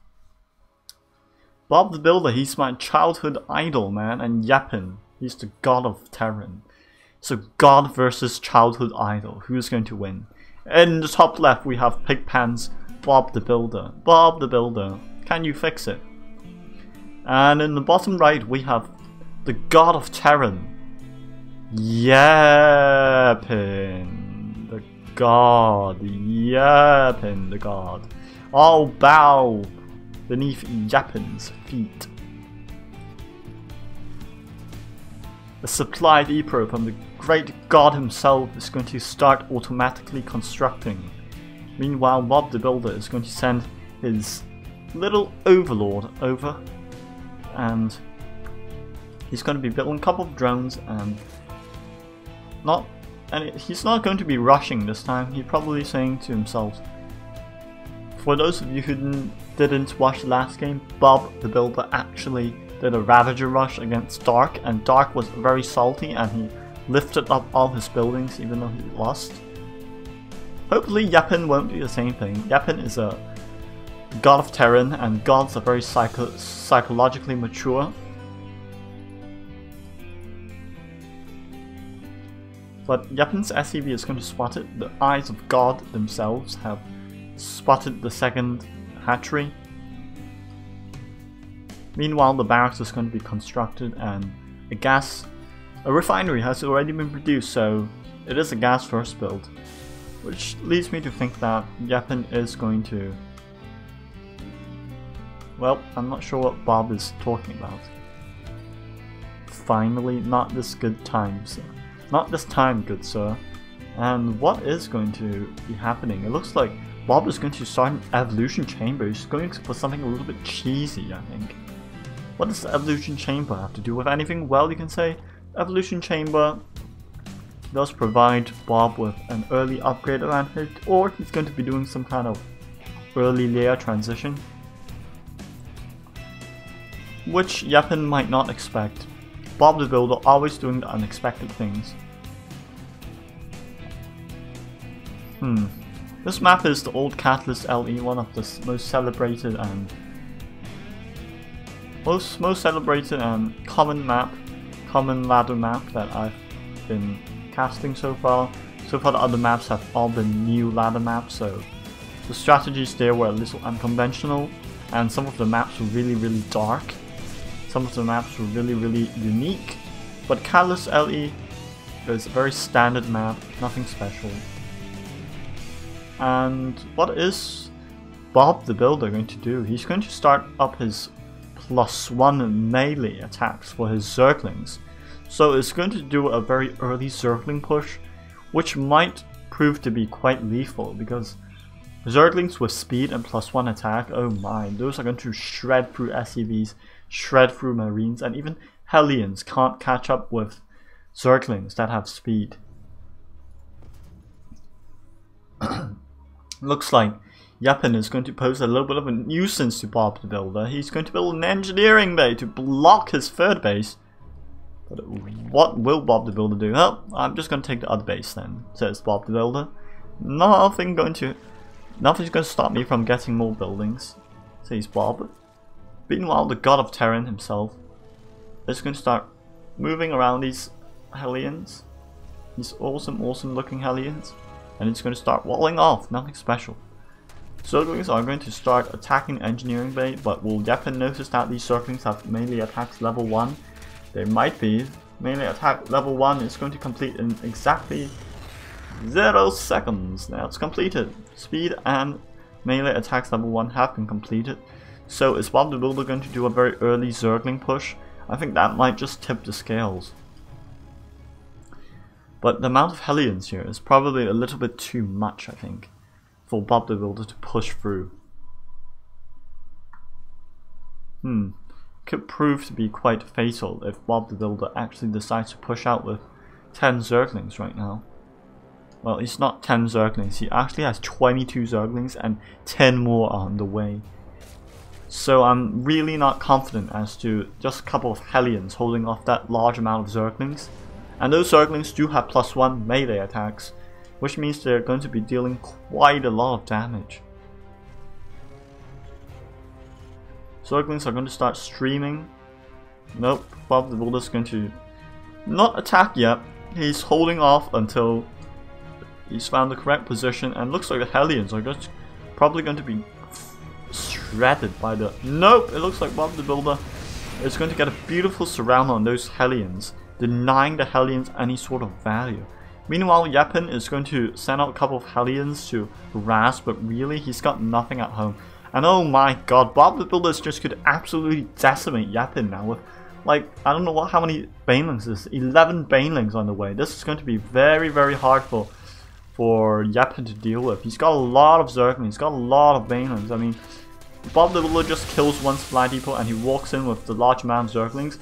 Bob the Builder, he's my childhood idol, man, and Yepin, he's the god of Terran. So god versus childhood idol, who's going to win? In the top left we have PiGPan's Bob the Builder. Bob the Builder, can you fix it? And in the bottom right we have the god of Terran, Yepin. God, Yepin the god. All bow beneath Yepin's feet. A supplied EPRO from the great god himself is going to start automatically constructing. Meanwhile, Bob the Builder is going to send his little overlord over, and he's going to be building a couple of drones and he's not going to be rushing this time. He's probably saying to himself, for those of you who didn't watch the last game, Bob the Builder actually did a Ravager rush against Dark, and Dark was very salty and he lifted up all his buildings even though he lost. Hopefully Yepin won't do the same thing. Yepin is a god of Terran, and gods are very psychologically mature. But Yepin's SCV is going to spot it. The eyes of God themselves have spotted the second hatchery. Meanwhile, the barracks is going to be constructed, and a refinery has already been produced, so it is a gas first build. Which leads me to think that Yepin is going to... Well, I'm not sure what Bob is talking about. Finally, not this good time, sir. Not this time, good sir. And what is going to be happening? It looks like Bob is going to start an evolution chamber. He's going for something a little bit cheesy, I think. What does the evolution chamber have to do with anything? Well, you can say evolution chamber does provide Bob with an early upgrade advantage, or he's going to be doing some kind of early layer transition, which Yepin might not expect. Bob the Builder always doing the unexpected things. This map is the old Catalyst LE, one of the most celebrated and common ladder map that I've been casting so far. So far the other maps have all been new ladder maps, so the strategies there were a little unconventional, and some of the maps were really dark. Some of the maps were really unique, but Catalyst LE is a very standard map, nothing special. And what is Bob the Builder going to do? He's going to start up his +1 melee attacks for his Zerglings. So it's going to do a very early Zergling push, which might prove to be quite lethal, because Zerglings with speed and +1 attack, oh my, those are going to shred through SCVs, shred through Marines, and even Hellions can't catch up with Zerglings that have speed. Looks like Yepin is going to pose a little bit of a nuisance to Bob the Builder. He's going to build an engineering bay to block his third base. But what will Bob the Builder do? Well, I'm just going to take the other base then, says Bob the Builder. Nothing's going to stop me from getting more buildings, says Bob. Meanwhile, the god of Terran himself is going to start moving around these Hellions. These awesome looking Hellions. And it's going to start walling off, nothing special. Zerglings are going to start attacking Engineering Bay, but will Yepin notice that these Zerglings have melee attacks level 1? They might be. Melee attack level 1 is going to complete in exactly 0 seconds. Now it's completed. Speed and melee attacks level 1 have been completed. So is Bob the Builder going to do a very early Zergling push? I think that might just tip the scales. But the amount of Hellions here is probably a little bit too much, I think. for Bob the Builder to push through. Could prove to be quite fatal if Bob the Builder actually decides to push out with 10 Zerglings right now. Well, it's not 10 Zerglings, he actually has 22 Zerglings and 10 more are on the way. So I'm really not confident as to just a couple of Hellions holding off that large amount of Zerglings. And those Zerglings do have +1 melee attacks, which means they're going to be dealing quite a lot of damage. Zerglings are going to start streaming. Nope, Bob the Builder is going to not attack yet. He's holding off until he's found the correct position, and looks like the Hellions are just probably going to be shredded by the... Nope, it looks like Bob the Builder is going to get a beautiful surround on those Hellions, denying the Hellions any sort of value. Meanwhile, Yeppen is going to send out a couple of Hellions to harass, but really he's got nothing at home. And oh my god, Bob the Builder just could absolutely decimate Yeppen now with, like, I don't know how many Banelings this is, 11 Banelings on the way. This is going to be very, very hard for Yeppen to deal with. He's got a lot of Zerglings, he's got a lot of Banelings. I mean, Bob the Builder just kills one Supply Depot and he walks in with the large amount of Zerglings.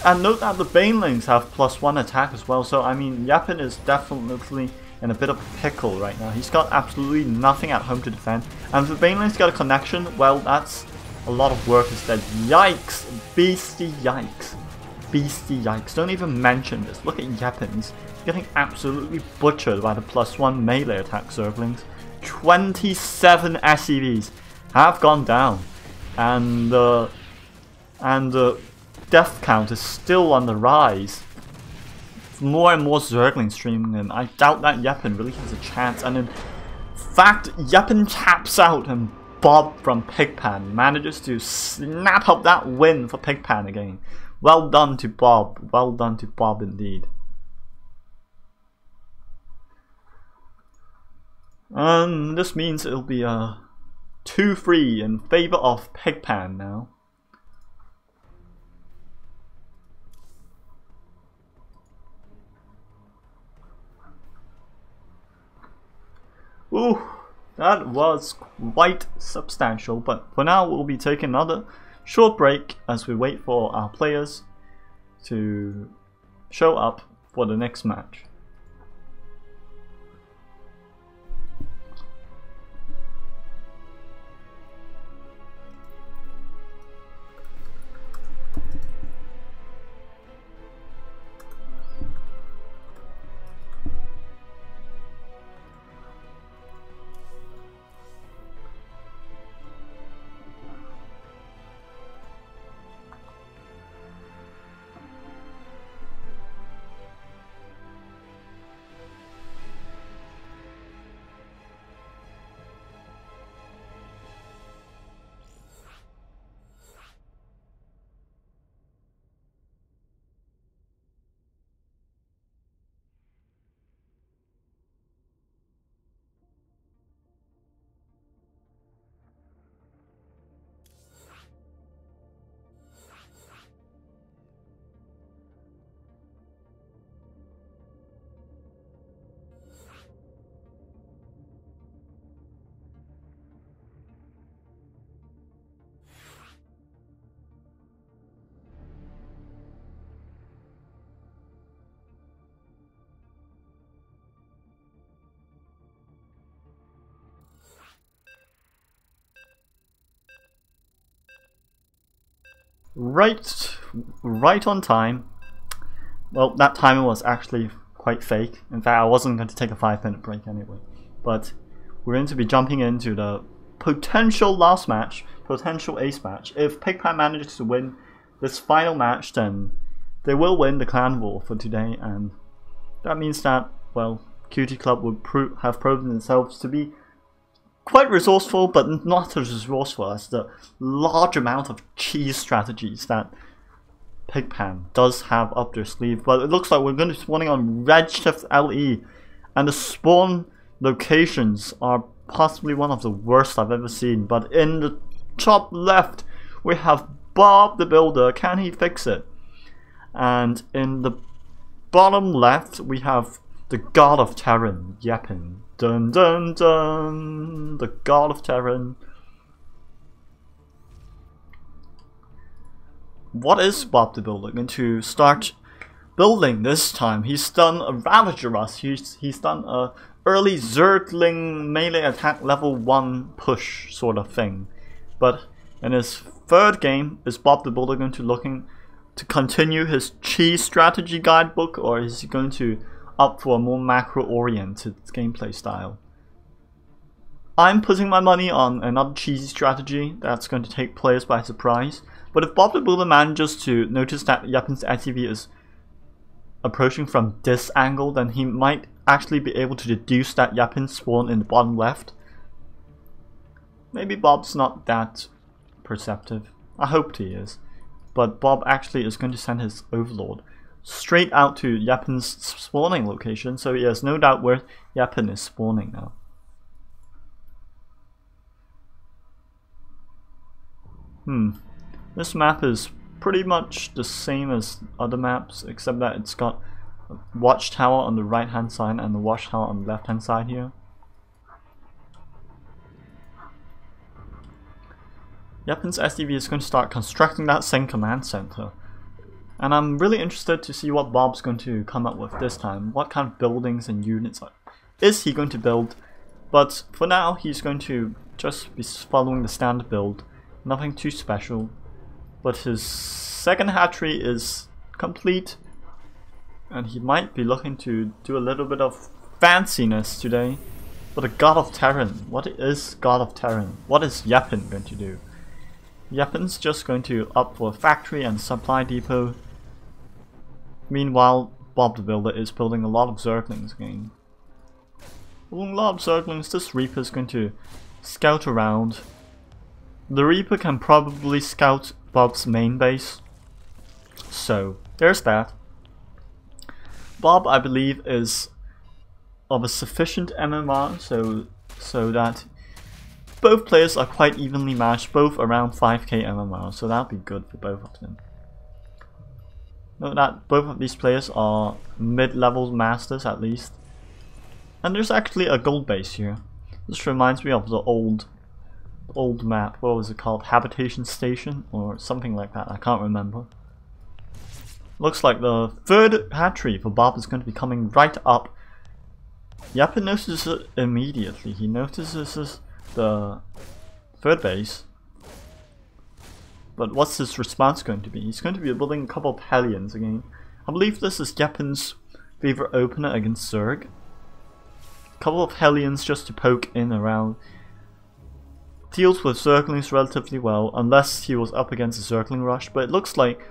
And note that the Banelings have +1 attack as well, so I mean, Yeppen is definitely in a bit of a pickle right now. He's got absolutely nothing at home to defend. And if the Banelings got a connection, well, that's a lot of work instead. Yikes! Beastie yikes. Beastie yikes. Don't even mention this. Look at Yeppen. He's getting absolutely butchered by the +1 melee attack Zerglings. 27 SCVs have gone down. And the death count is still on the rise. More and more Zerglings streaming in. I doubt that Yeppen really has a chance, and in fact, Yeppen taps out and Bob from PiGPan manages to snap up that win for PiGPan again. Well done to Bob. Well done to Bob indeed. This means it'll be a 2-3 in favor of PiGPan now. Ooh, that was quite substantial, but for now we'll be taking another short break as we wait for our players to show up for the next match. Right on time. Well, that timing was actually quite fake. In fact, I wasn't going to take a 5-minute break anyway. But we're going to be jumping into the potential last match, potential ace match. If PiGPan manages to win this final match, then they will win the clan war for today, and that means that, well, QTclub would have proven themselves to be quite resourceful, but not as resourceful as the large amount of cheese strategies that PiGPan does have up their sleeve. But it looks like we're going to be spawning on Redshift LE, and the spawn locations are possibly one of the worst I've ever seen. But in the top left, we have Bob the Builder. Can he fix it? And in the bottom left, we have The god of Terran, Yapin. Dun dun dun! The god of Terran. What is Bob the Builder going to start building this time? He's done a Ravager Rush, he's done a early Zergling melee attack level 1 push sort of thing. But in his third game, is Bob the Builder going to looking to continue his cheese strategy guidebook, or is he going to opt for a more macro oriented gameplay style? I'm putting my money on another cheesy strategy that's going to take players by surprise. But if Bob the Builder manages to notice that Yapin's SCV is approaching from this angle, then he might actually be able to deduce that Yapin spawned in the bottom left. Maybe Bob's not that perceptive. I hope he is. But Bob actually is going to send his Overlord straight out to Yapin's spawning location, so he has no doubt where Yapin is spawning now. This map is pretty much the same as other maps, except that it's got a watchtower on the right hand side and the watchtower on the left hand side here. Yapin's SDV is going to start constructing that same command center. And I'm really interested to see what Bob's going to come up with this time. What kind of buildings and units is he going to build? But for now, he's going to just be following the standard build. Nothing too special. But his second hatchery is complete. And he might be looking to do a little bit of fanciness today. But a God of Terran. What is God of Terran? What is Yapin going to do? Yapin's just going to opt for a factory and supply depot. Meanwhile, Bob the Builder is building a lot of Zerglings again. Building a lot of Zerglings, this Reaper is going to scout around. The Reaper can probably scout Bob's main base. So, there's that. Bob, I believe, is of a sufficient MMR so that both players are quite evenly matched, both around 5k MMR, so that'll be good for both of them. Note that both of these players are mid-level masters at least. And there's actually a gold base here. This reminds me of the old map. What was it called? Habitation Station or something like that. I can't remember. Looks like the third hatchery for Bob is going to be coming right up. Yapin notices it immediately. He notices the third base. But what's his response going to be? He's going to be building a couple of Hellions again. I believe this is Yapin's favorite opener against Zerg. A couple of Hellions just to poke in around. Deals with Zerglings relatively well, unless he was up against a Zergling rush. But it looks like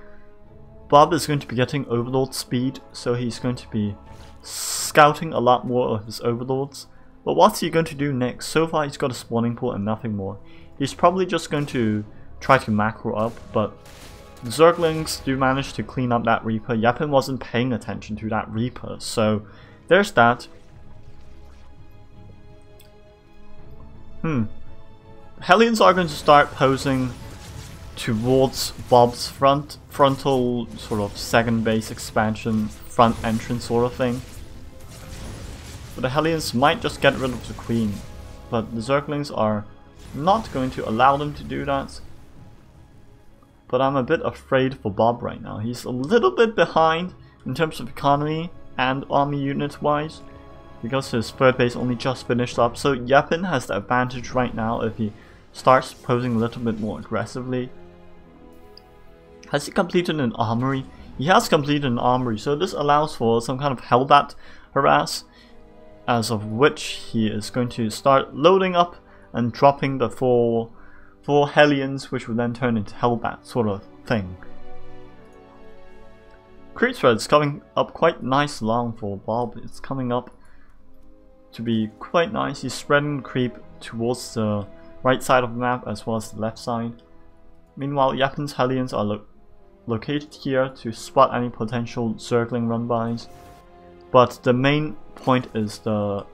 Bob is going to be getting Overlord speed, so he's going to be scouting a lot more of his Overlords. But what's he going to do next? So far he's got a spawning pool and nothing more. He's probably just going to try to macro up, but the Zerglings do manage to clean up that Reaper. Yapin wasn't paying attention to that Reaper, so there's that. Hellions are going to start posing towards Bob's frontal sort of second base expansion, front entrance sort of thing. But the Hellions might just get rid of the Queen, but the Zerglings are not going to allow them to do that. But I'm a bit afraid for Bob right now. He's a little bit behind in terms of economy and army unit wise, because his third base only just finished up. So Yapin has the advantage right now if he starts posing a little bit more aggressively. Has he completed an armory? He has completed an armory, so this allows for some kind of Hellbat harass, as of which he is going to start loading up and dropping the four Hellions, which will then turn into Hellbat sort of thing. Creep spread is coming up quite nice long for Bob. It's coming up to be quite nice. He's spreading the creep towards the right side of the map as well as the left side. Meanwhile, Yapin's Hellions are located here to spot any potential Zergling run-bys. But the main point is the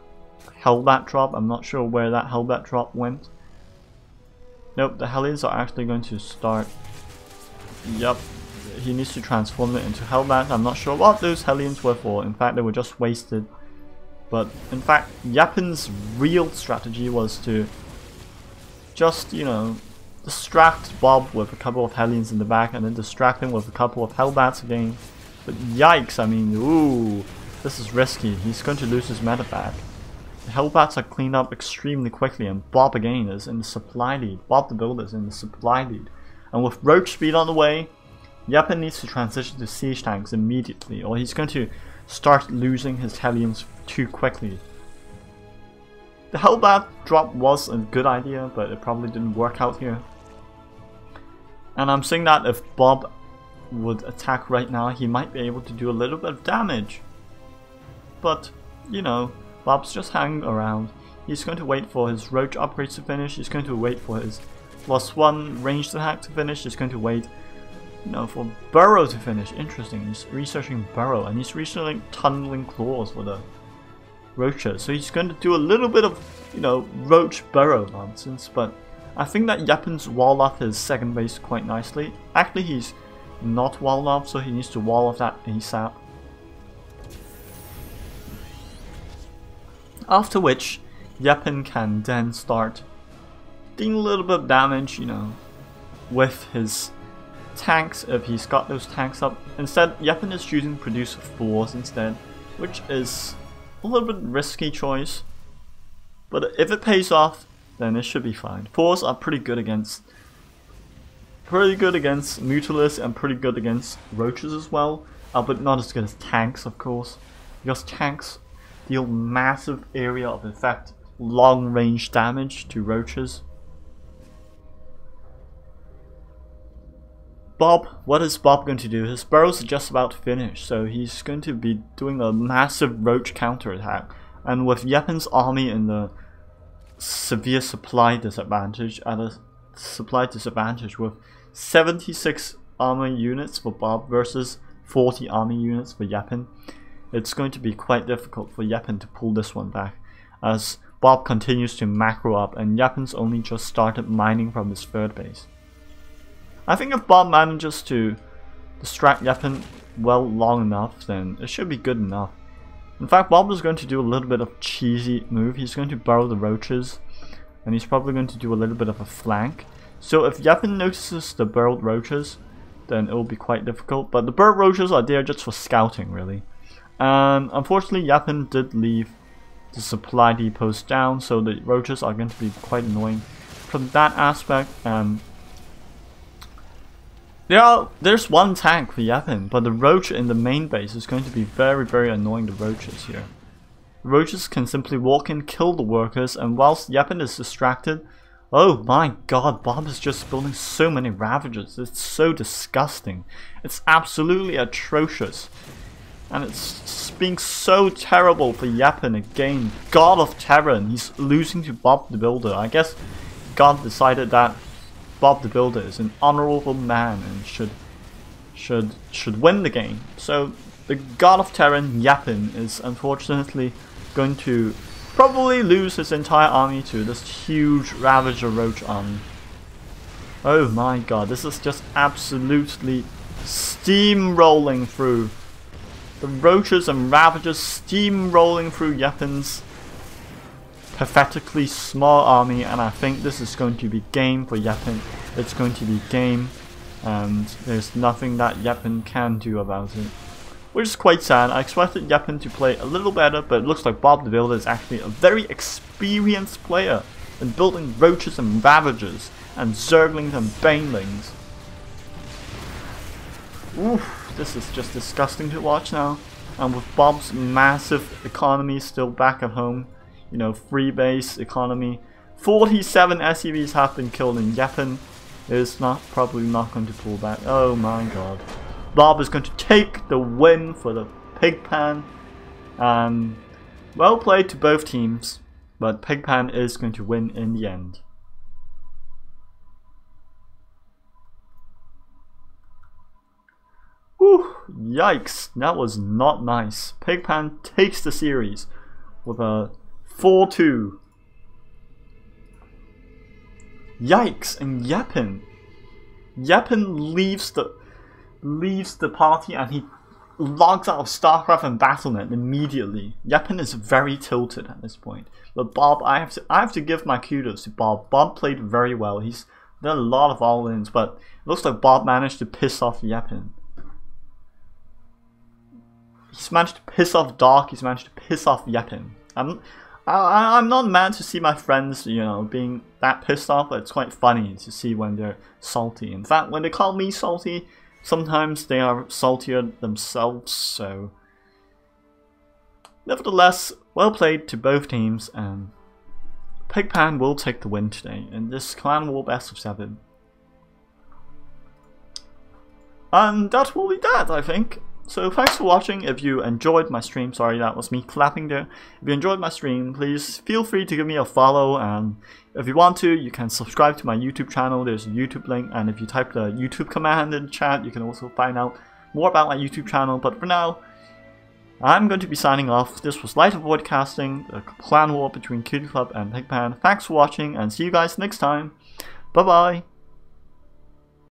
Hellbat drop. I'm not sure where that Hellbat drop went. Nope, the Hellions are actually going to start. Yup, he needs to transform it into Hellbat. I'm not sure what those Hellions were for. In fact, they were just wasted. but in fact Yappen's real strategy was to just, you know, distract Bob with a couple of Hellions in the back and then distract him with a couple of Hellbats again. But yikes, I mean, ooh, this is risky. He's going to lose his meta back. The Hellbats are cleaned up extremely quickly, and Bob again is in the supply lead. Bob the Builder is in the supply lead. And with Roach Speed on the way, Yappen needs to transition to Siege Tanks immediately, or he's going to start losing his Hellions too quickly. The Hellbat drop was a good idea, but it probably didn't work out here. And I'm saying that if Bob would attack right now, he might be able to do a little bit of damage. But, you know, Bob's just hanging around. He's going to wait for his Roach upgrades to finish. He's going to wait for his +1 ranged attack to finish. He's going to wait, you know, for Burrow to finish. Interesting. He's researching Burrow, and he's researching Tunneling Claws for the Roaches. So he's going to do a little bit of, you know, Roach Burrow nonsense. But I think that Yappen's wall off his second base quite nicely. Actually, he's not walled off, so he needs to wall off that ASAP. After which, Yappen can then start doing a little bit of damage, you know, with his tanks if he's got those tanks up. Instead, Yappen is choosing to produce 4s instead, which is a little bit risky choice. But if it pays off, then it should be fine. 4s are pretty good against Mutalisk and pretty good against Roaches as well, but not as good as tanks, of course, because tanks deal massive area of effect, long range damage to Roaches. Bob, what is Bob going to do? His burrows are just about to finish, so he's going to be doing a massive Roach counterattack. And with Yappen's army in the severe supply disadvantage, with 76 armor units for Bob versus 40 army units for Yappen, it's going to be quite difficult for Yappen to pull this one back, as Bob continues to macro up and Yappen's only just started mining from his third base. I think if Bob manages to distract Yappen well long enough, then it should be good enough. In fact, Bob is going to do a little bit of cheesy move. He's going to burrow the Roaches, and he's probably going to do a little bit of a flank. So if Yappen notices the burrowed Roaches, then it will be quite difficult. But the burrowed Roaches are there just for scouting, really. And unfortunately, Yappen did leave the supply depots down, so the Roaches are going to be quite annoying from that aspect. There's one tank for Yappen, but the Roach in the main base is going to be very, very annoying the Roaches here. The Roaches can simply walk in, kill the workers, and whilst Yappen is distracted, oh my god, Bob is just building so many Ravagers. It's so disgusting. It's absolutely atrocious. And it's being so terrible for Yappen again. God of Terror, and he's losing to Bob the Builder. I guess God decided that Bob the Builder is an honorable man and should win the game. So the God of Terror, Yappen, is unfortunately going to probably lose his entire army to this huge Ravager Roach army. Oh my god, this is just absolutely steamrolling through. The Roaches and Ravagers steamrolling through Yappen's pathetically small army, and I think this is going to be game for Yappen. It's going to be game, and there's nothing that Yappen can do about it. Which is quite sad. I expected Yappen to play a little better, but it looks like Bob the Builder is actually a very experienced player in building Roaches and Ravagers and Zerglings and Banelings. Oof. This is just disgusting to watch now. And with Bob's massive economy still back at home, you know, free base economy, 47 SCVs have been killed, and Yappen is probably not going to pull back. Oh my god. Bob is going to take the win for the PiGPan. Well played to both teams, but PiGPan is going to win in the end. Whew, yikes, that was not nice. PiGPan takes the series with a 4-2. Yikes, and Yappen leaves the party, and he logs out of StarCraft and Battle.net immediately. Yeppen is very tilted at this point. But Bob, I have to give my kudos to Bob. Bob played very well. He's done a lot of all-ins, but it looks like Bob managed to piss off Yeppen. He's managed to piss off Dark. He's managed to piss off Yeppen. I'm not mad to see my friends, you know, being that pissed off, but it's quite funny to see when they're salty. In fact, when they call me salty, sometimes they are saltier themselves, so... Nevertheless, well played to both teams, and PiGPan will take the win today in this Clan War best of 7. And that will be that, I think. So thanks for watching. If you enjoyed my stream, sorry that was me clapping there. If you enjoyed my stream, please feel free to give me a follow, and if you want to, you can subscribe to my YouTube channel. There's a YouTube link, and if you type the YouTube command in the chat, you can also find out more about my YouTube channel. But for now, I'm going to be signing off. This was Light of Broadcasting, the clan war between QTclub and PiGPan. Thanks for watching, and see you guys next time. Bye bye.